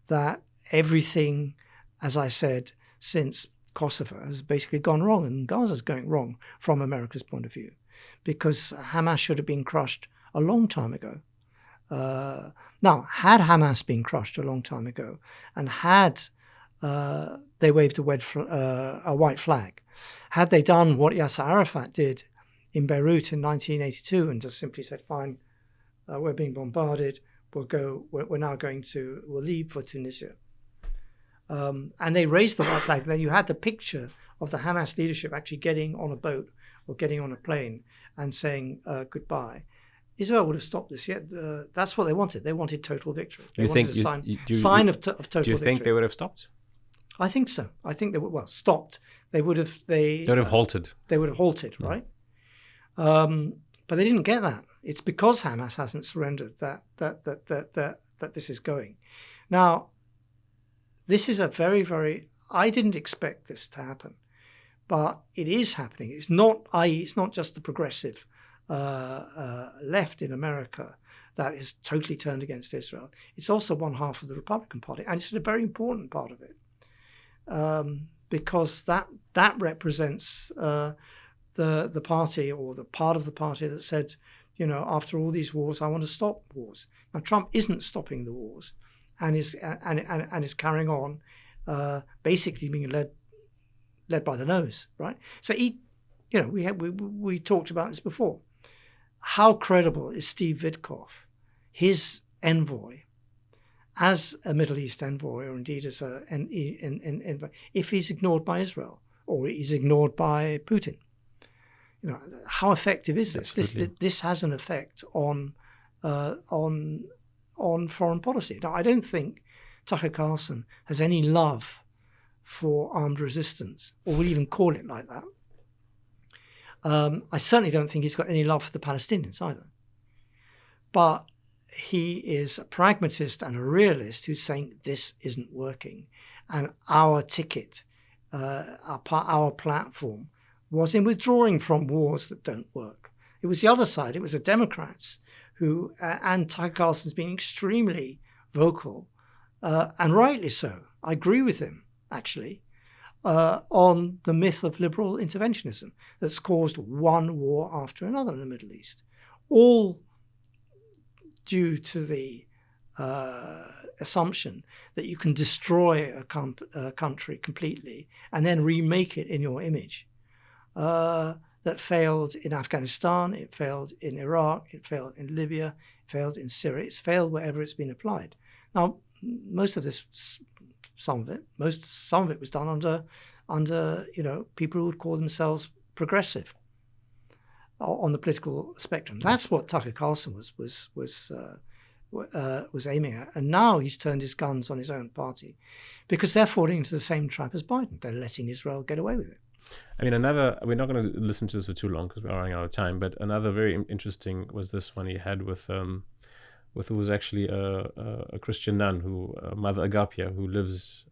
that everything, as I said, since Kosovo has basically gone wrong, and Gaza's going wrong from America's point of view, because Hamas should have been crushed a long time ago. Now, had Hamas been crushed a long time ago, and had they waved a white flag, had they done what Yasser Arafat did in Beirut in 1982 and just simply said, fine, we're being bombarded, we'll leave for Tunisia. And they raised the white flag. Then you had the picture of the Hamas leadership actually getting on a boat or getting on a plane and saying goodbye. Israel would have stopped this. Yet that's what they wanted. They wanted total victory. They wanted a sign of total victory. Do you think they would have stopped? I think so. I think they would. Stopped. They would have. They would have halted. They would have halted, right? But they didn't get that. It's because Hamas hasn't surrendered that this is going. Now, this is a very, very. I didn't expect this to happen, but it is happening. It's not. It's not just the progressive left in America that is totally turned against Israel. It's also one half of the Republican Party, and it's a very important part of it. because that represents the party, or the part of the party that said, after all these wars, I want to stop wars. Now, Trump isn't stopping the wars, and is carrying on, basically being led by the nose, right? So we talked about this before. How credible is Steve Witkoff, his envoy, as a Middle East envoy, or indeed as an envoy, if he's ignored by Israel or he's ignored by Putin? How effective is this? This has an effect on foreign policy. Now, I don't think Tucker Carlson has any love for armed resistance, or would even call it like that. I certainly don't think he's got any love for the Palestinians either. But he is a pragmatist and a realist who's saying this isn't working, and our ticket, our platform, was in withdrawing from wars that don't work. It was the other side. It was the Democrats who, and Tucker Carlson's been extremely vocal, and rightly so. I agree with him, actually, on the myth of liberal interventionism that's caused one war after another in the Middle East, all due to the assumption that you can destroy a country completely and then remake it in your image. That failed in Afghanistan, it failed in Iraq, it failed in Libya, it failed in Syria. It's failed wherever it's been applied. Now, some of it was done under people who would call themselves progressive on the political spectrum. That's what Tucker Carlson was aiming at, and now he's turned his guns on his own party because they're falling into the same trap as Biden. They're letting Israel get away with it. I mean, we're not going to listen to this for too long because we're running out of time, but another very interesting was this one he had with who was actually a Christian nun, Mother Agapia, who lives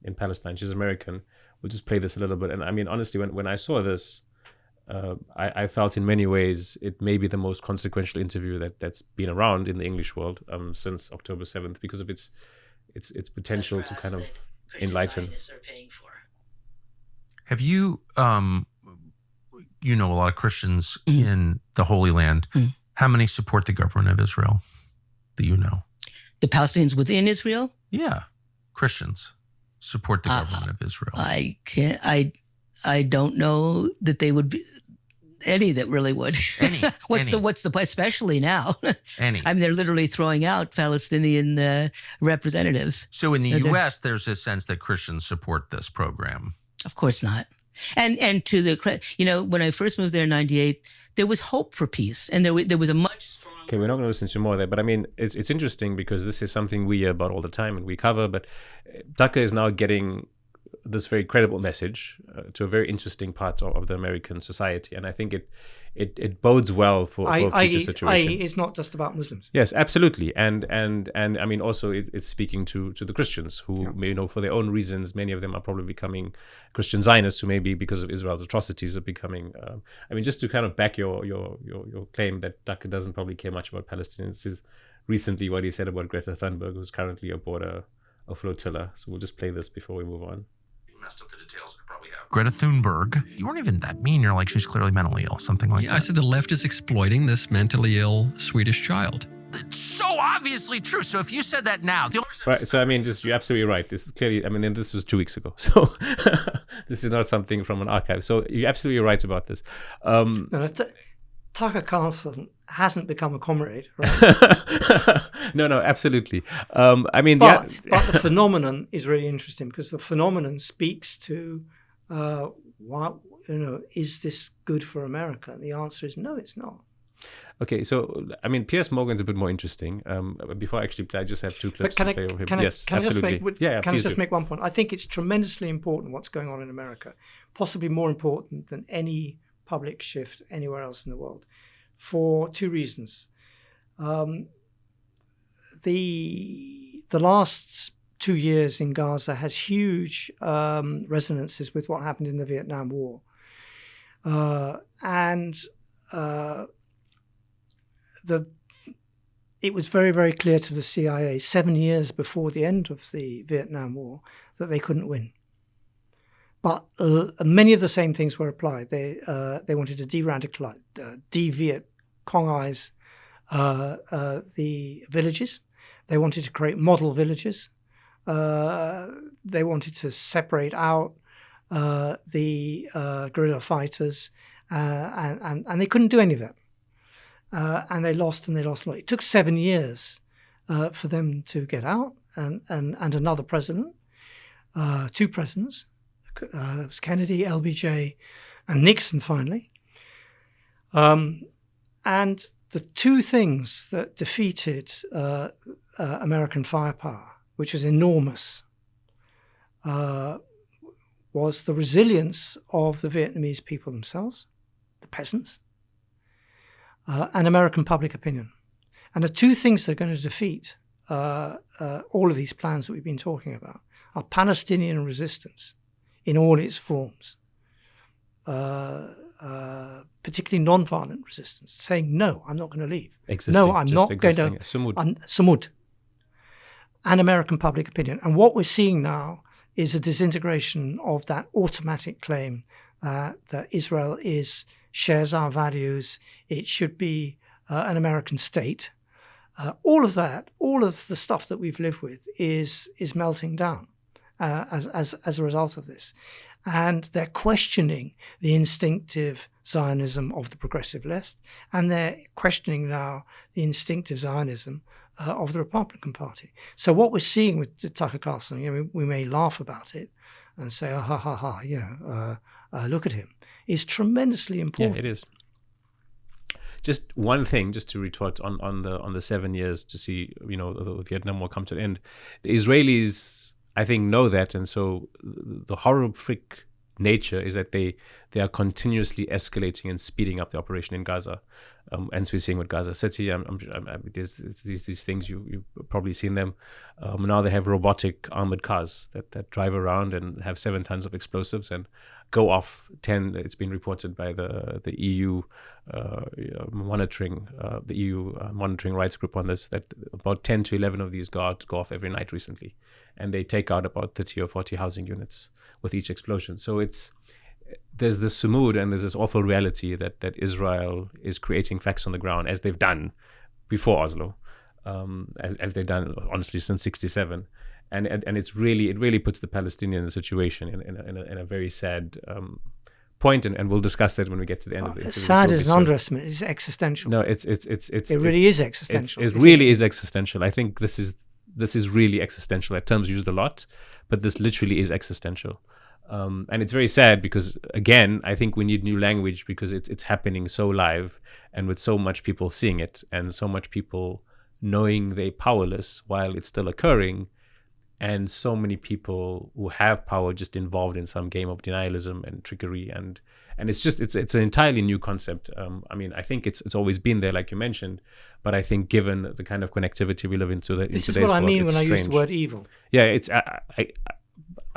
in Palestine. She's American. We'll just play this a little bit. And I mean, honestly, when I saw this, I felt in many ways it may be the most consequential interview that's been around in the English world since October 7th because of its potential to kind of enlighten. Have you, a lot of Christians in the Holy Land. How many support the government of Israel? Do you know? The Palestinians within Israel? Yeah, Christians support the government of Israel. I don't know that they would be any that really would. What's the especially now? I mean, they're literally throwing out Palestinian representatives. So in the U.S., there's a sense that Christians support this program. Of course not. And to the when I first moved there in '98, there was hope for peace, and there was a much stronger. Okay, we're not going to listen to more there, but I mean, it's interesting because this is something we hear about all the time and we cover. But Tucker is now getting this very credible message to a very interesting part of the American society, and I think it bodes well for a future situation. It's not just about Muslims. Yes, absolutely, and I mean also it's speaking to the Christians who for their own reasons, many of them are probably becoming Christian Zionists who maybe because of Israel's atrocities are becoming. I mean, just to kind of back your claim that Tucker doesn't probably care much about Palestinians is recently what he said about Greta Thunberg, who's currently aboard a flotilla. So we'll just play this before we move on. Messed up the details. I probably have. Greta Thunberg. You weren't even that mean. You're like, she's clearly mentally ill, something like that. I said the left is exploiting this mentally ill Swedish child. It's so obviously true. So if you said that now, right. So I mean, you're absolutely right. This is clearly. I mean, and this was 2 weeks ago. So this is not something from an archive. So you're absolutely right about this. Tucker Carlson hasn't become a comrade, right? No, absolutely. I mean, but the phenomenon is really interesting because the phenomenon speaks to is this good for America? And the answer is no, it's not. Okay, so I mean, Piers Morgan's a bit more interesting. Before I actually play, I just have two clips to play of him. Yes, absolutely. Can I just make one point? I think it's tremendously important what's going on in America, possibly more important than any public shift anywhere else in the world, for two reasons. The last 2 years in Gaza has huge resonances with what happened in the Vietnam War, it was very, very clear to the CIA 7 years before the end of the Vietnam War that they couldn't win. But many of the same things were applied. They wanted to de-radicalize, de-Viet-Congize the villages. They wanted to create model villages. They wanted to separate out the guerrilla fighters, and they couldn't do any of that. And they lost a lot. It took 7 years for them to get out, and another president, 2 presidents. It was Kennedy, LBJ, and Nixon finally. And the 2 things that defeated American firepower, which was enormous, was the resilience of the Vietnamese people themselves, the peasants, and American public opinion. And the 2 things that are going to defeat all of these plans that we've been talking about are Palestinian resistance in all its forms, particularly non-violent resistance, saying, no, I'm not going to leave. No, I'm not going to. Sumud. And American public opinion. And what we're seeing now is a disintegration of that automatic claim that Israel shares our values. It should be an American state. All of that, all of the stuff that we've lived with is melting down as a result of this. And they're questioning the instinctive Zionism of the progressive left, and they're questioning now the instinctive Zionism of the Republican Party. So what we're seeing with Tucker Carlson, we may laugh about it and say, oh, ha, ha, ha, look at him, is tremendously important. Yeah, it is. Just one thing, just to retort on the 7 years to see, the Vietnam War come to an end. The Israelis, I think, know that, and so the horrific nature is that they are continuously escalating and speeding up the operation in Gaza. And so we're seeing with Gaza City, there's these things, you've probably seen them. Now they have robotic armored cars that drive around and have 7 tons of explosives and go off 10. It's been reported by the EU monitoring rights group on this, that about 10 to 11 of these guards go off every night recently. And they take out about 30 or 40 housing units with each explosion. So there's this sumud and there's this awful reality that Israel is creating facts on the ground, as they've done before Oslo, as they've done honestly since '67, and it really puts the Palestinian situation in a very sad point, and we'll discuss that when we get to the end of the interview. Sad is an underestimate. It's existential. No, it really is existential. It really is existential. I think this is really existential. That term's used a lot, but this literally is existential. And it's very sad because, again, I think we need new language because it's happening so live and with so much people seeing it and so much people knowing they're powerless while it's still occurring, and so many people who have power just involved in some game of denialism and trickery, and it's an entirely new concept. I think it's always been there, like you mentioned, but I think given the kind of connectivity we live in today's world, this is what I mean when I use the word evil. Yeah, it's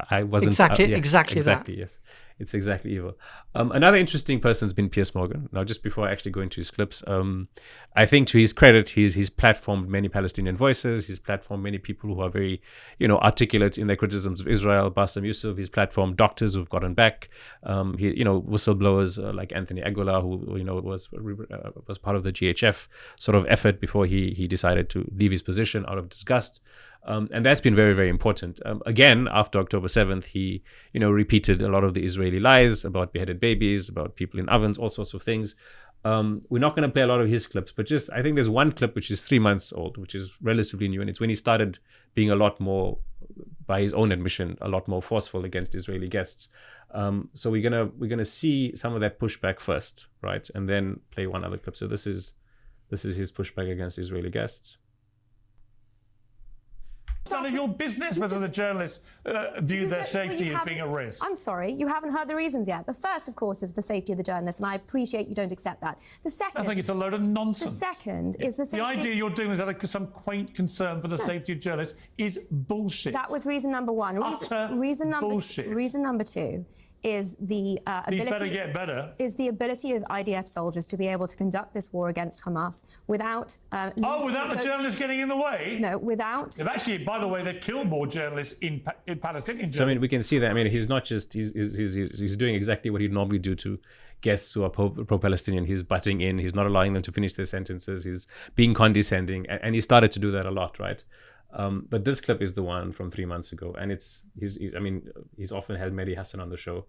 I wasn't exactly that. Yes, it's exactly evil. Another interesting person's been Piers Morgan. Now, just before I actually go into his clips, I think to his credit, he's platformed many Palestinian voices. He's platformed many people who are very, articulate in their criticisms of Israel. Bassem Youssef. He's platformed doctors who've gotten back. Whistleblowers like Anthony Aguilar, who was part of the GHF sort of effort before he decided to leave his position out of disgust. And that's been very, very important. Again, after October 7th, he, repeated a lot of the Israeli lies about beheaded babies, about people in ovens, all sorts of things. We're not going to play a lot of his clips, but I think there's one clip which is 3 months old, which is relatively new, and it's when he started being a lot more, by his own admission, a lot more forceful against Israeli guests. So we're gonna see some of that pushback first, right, and then play one other clip. So this is his pushback against Israeli guests. It's none of your business whether the journalists view their safety as being a risk. I'm sorry, you haven't heard the reasons yet. The first, of course, is the safety of the journalists, and I appreciate you don't accept that. The second... I think it's a load of nonsense. The second is the safety... The idea you're doing is some quaint concern for the safety of journalists is bullshit. That was reason number one. Utter reason number bullshit. Reason number two is the ability. Better get better. Is the ability of IDF soldiers to be able to conduct this war against Hamas without. Without the journalists getting in the way. No, without. They've actually, by the way, they've killed more journalists in Palestinian journalists. So I mean, we can see that. I mean, he's not just he's doing exactly what he'd normally do to guests who are pro-Palestinian. He's butting in. He's not allowing them to finish their sentences. He's being condescending, and he started to do that a lot, right? But this clip is the one from 3 months ago, and he's often had Mehdi Hassan on the show,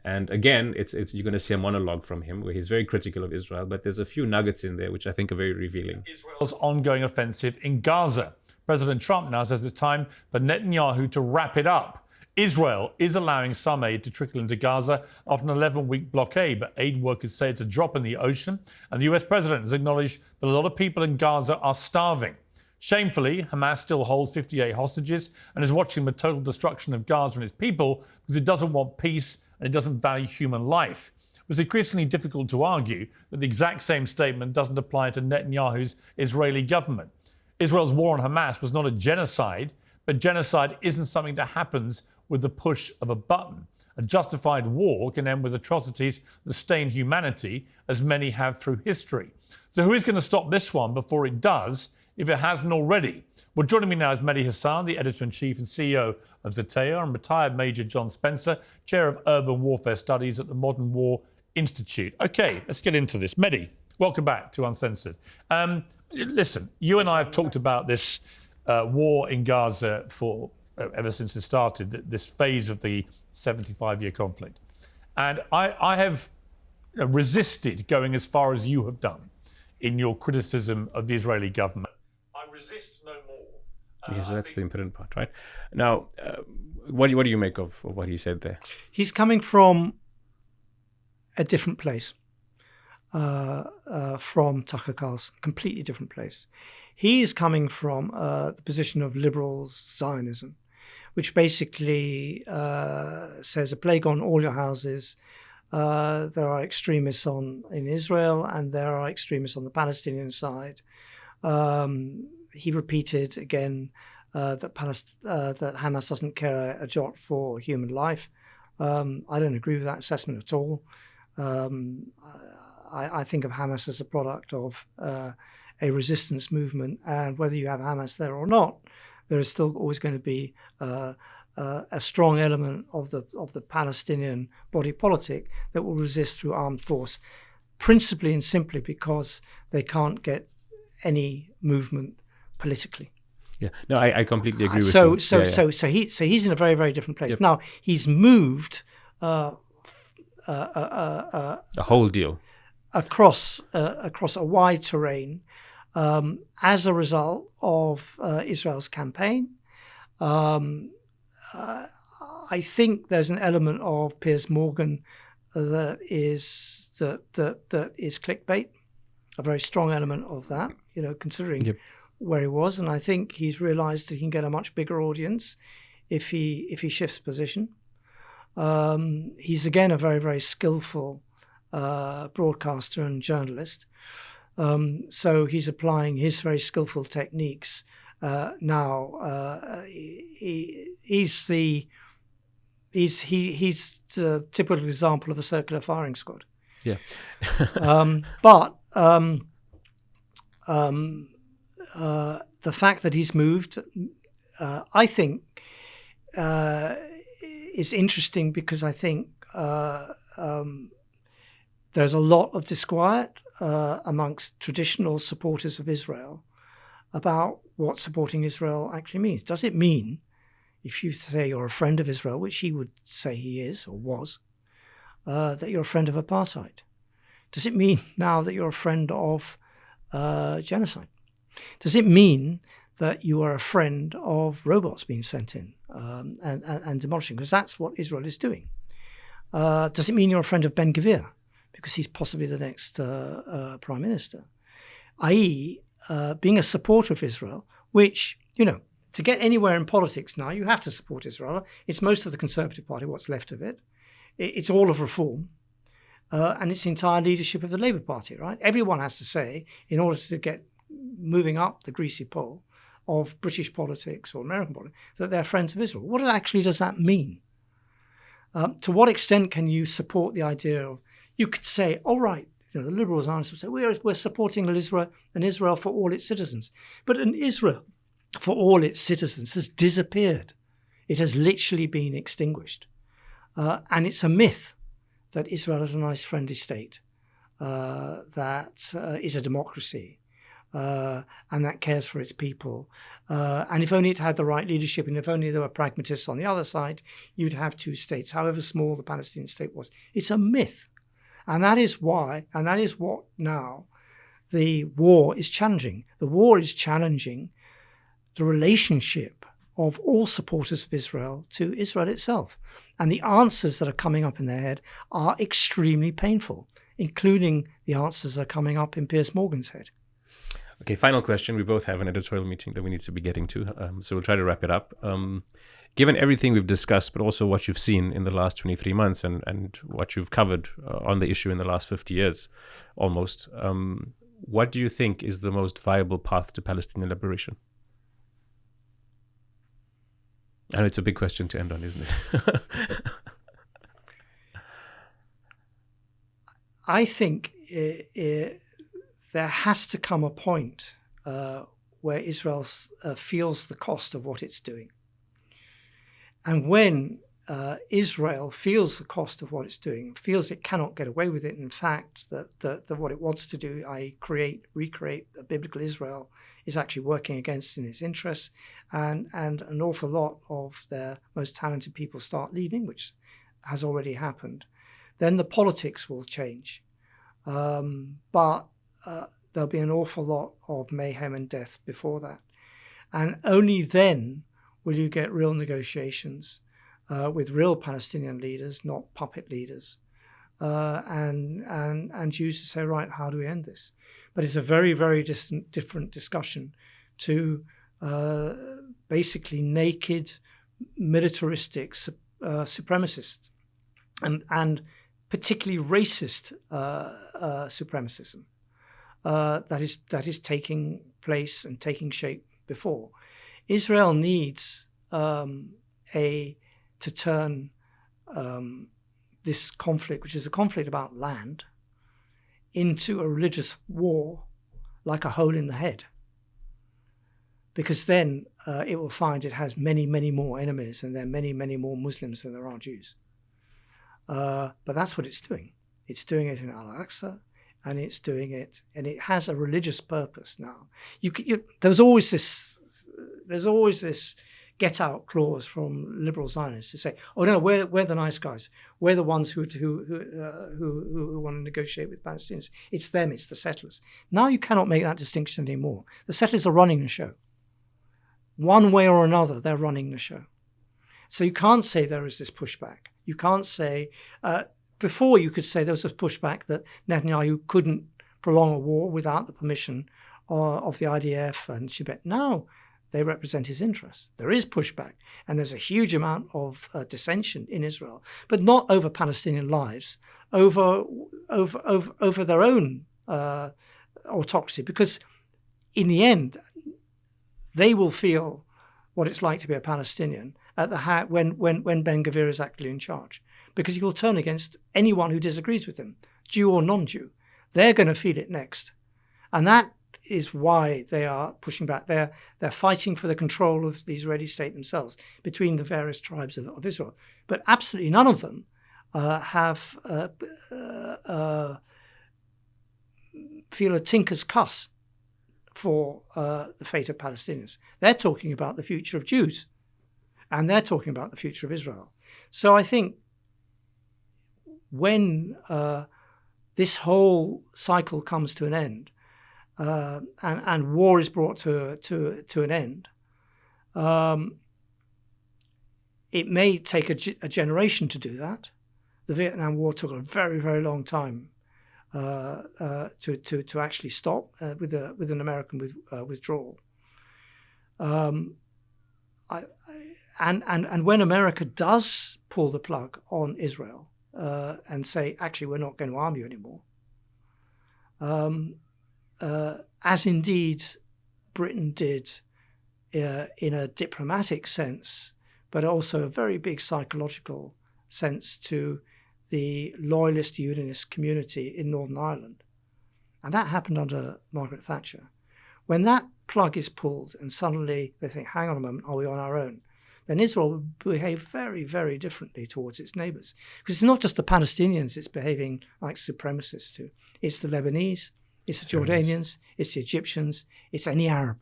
and again, it's you're going to see a monologue from him where he's very critical of Israel, but there's a few nuggets in there which I think are very revealing. Israel's ongoing offensive in Gaza. President Trump now says it's time for Netanyahu to wrap it up. Israel is allowing some aid to trickle into Gaza after an 11-week blockade, but aid workers say it's a drop in the ocean, and the US president has acknowledged that a lot of people in Gaza are starving. Shamefully, Hamas still holds 58 hostages and is watching the total destruction of Gaza and its people because it doesn't want peace and it doesn't value human life. It's increasingly difficult to argue that the exact same statement doesn't apply to Netanyahu's Israeli government. Israel's war on Hamas was not a genocide, but genocide isn't something that happens with the push of a button. A justified war can end with atrocities that stain humanity, as many have through history. So who is going to stop this one before it does, if it hasn't already? Well, joining me now is Mehdi Hassan, the editor-in-chief and CEO of Zatea, and retired Major John Spencer, chair of urban warfare studies at the Modern War Institute. Okay, let's get into this. Mehdi, welcome back to Uncensored. Listen, you and I have talked about this war in Gaza for ever since it started, this phase of the 75-year conflict. And I have resisted going as far as you have done in your criticism of the Israeli government. I resist no more. Yes, that's the important part, right? Now, what do you make of what he said there? He's coming from a different place from Tucker Carlson, completely different place. He is coming from the position of liberal Zionism, which basically says a plague on all your houses. There are extremists in Israel and there are extremists on the Palestinian side. He repeated again that Hamas doesn't care a jot for human life. I don't agree with that assessment at all. I think of Hamas as a product of a resistance movement, and whether you have Hamas there or not, there is still always going to be a strong element of the Palestinian body politic that will resist through armed force, principally and simply because they can't get any movement politically. Yeah, no, I completely agree with you. So he's in a very, very different place. Yep. Now he's moved a whole deal across a wide terrain as a result of Israel's campaign. I think there's an element of Piers Morgan that is clickbait, a very strong element of that, considering where he was. And I think he's realized that he can get a much bigger audience if he shifts position. He's again a very, very skillful broadcaster and journalist. So he's applying his very skillful techniques now. He's the typical example of a circular firing squad. Yeah. But the fact that he's moved, I think, is interesting because I think there's a lot of disquiet amongst traditional supporters of Israel about what supporting Israel actually means. Does it mean, if you say you're a friend of Israel, which he would say he is or was, that you're a friend of apartheid? Does it mean now that you're a friend of genocide? Does it mean that you are a friend of robots being sent in and demolishing? Because that's what Israel is doing. Does it mean you're a friend of Ben Gvir? Because he's possibly the next prime minister. I.e., being a supporter of Israel, which, to get anywhere in politics now, you have to support Israel. It's most of the Conservative Party, what's left of it. It's all of Reform. And it's the entire leadership of the Labour Party, right? Everyone has to say, in order to get moving up the greasy pole of British politics or American politics, that they're friends of Israel. What actually does that mean? To what extent can you support the idea of, you could say, all right, the liberal Zionists would say, we're supporting an Israel for all its citizens. But an Israel for all its citizens has disappeared. It has literally been extinguished. And it's a myth that Israel is a nice, friendly state, that is a democracy, and that cares for its people. And if only it had the right leadership, and if only there were pragmatists on the other side, you'd have two states, however small the Palestinian state was. It's a myth. And that is why, and that is what now the war is challenging. The war is challenging the relationship of all supporters of Israel to Israel itself. And the answers that are coming up in their head are extremely painful, including the answers that are coming up in Piers Morgan's head. Okay, final question. We both have an editorial meeting that we need to be getting to, so we'll try to wrap it up. Given everything we've discussed, but also what you've seen in the last 23 months and what you've covered on the issue in the last 50 years almost, what do you think is the most viable path to Palestinian liberation? I know it's a big question to end on, isn't it? I think there has to come a point where Israel feels the cost of what it's doing. And when Israel feels the cost of what it's doing, feels it cannot get away with it, in fact, that what it wants to do, i.e. recreate a biblical Israel, is actually working against in its interests, and an awful lot of their most talented people start leaving, which has already happened, then the politics will change. But there'll be an awful lot of mayhem and death before that. And only then will you get real negotiations with real Palestinian leaders, not puppet leaders, and Jews to say, right, how do we end this? But it's a very, very different discussion to basically naked, militaristic supremacists and particularly racist supremacism that is taking place and taking shape before. Israel needs to turn this conflict, which is a conflict about land, into a religious war like a hole in the head. Because then it will find it has many, many more enemies, and there are many, many more Muslims than there are Jews. But that's what it's doing. It's doing it in Al-Aqsa, and it's doing it, and it has a religious purpose now. There's always this get-out clause from liberal Zionists to say, "Oh no, we're the nice guys. We're the ones who want to negotiate with Palestinians. It's them. It's the settlers." Now you cannot make that distinction anymore. The settlers are running the show. One way or another, they're running the show. So you can't say there is this pushback. You can't say before you could say there was a pushback that Netanyahu couldn't prolong a war without the permission of the IDF and Shabbat. Now they represent his interests. There is pushback, and there's a huge amount of dissension in Israel, but not over Palestinian lives, over their own autocracy, because in the end, they will feel what it's like to be a Palestinian at the when Ben-Gvir is actually in charge, because he will turn against anyone who disagrees with him, Jew or non-Jew. They're going to feel it next, and that is why they are pushing back. They're fighting for the control of the Israeli state themselves between the various tribes of Israel. But absolutely none of them feel a tinker's cuss for the fate of Palestinians. They're talking about the future of Jews, and they're talking about the future of Israel. So I think when this whole cycle comes to an end, and war is brought to an end, it may take a generation to do that. The Vietnam War took a very, very long time to actually stop with an American withdrawal. And when America does pull the plug on Israel and say, actually, we're not going to arm you anymore, as indeed Britain did in a diplomatic sense, but also a very big psychological sense to the loyalist unionist community in Northern Ireland. And that happened under Margaret Thatcher. When that plug is pulled and suddenly they think, hang on a moment, are we on our own? Then Israel will behave very, very differently towards its neighbours. Because it's not just the Palestinians it's behaving like supremacists to. It's the Lebanese, it's the Jordanians, it's the Egyptians, it's any Arab.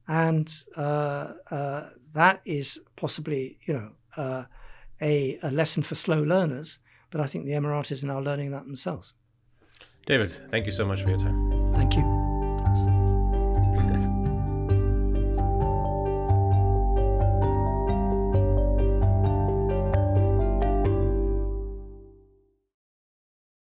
And that is possibly, a lesson for slow learners, but I think the Emiratis are now learning that themselves. David, thank you so much for your time. Thank you.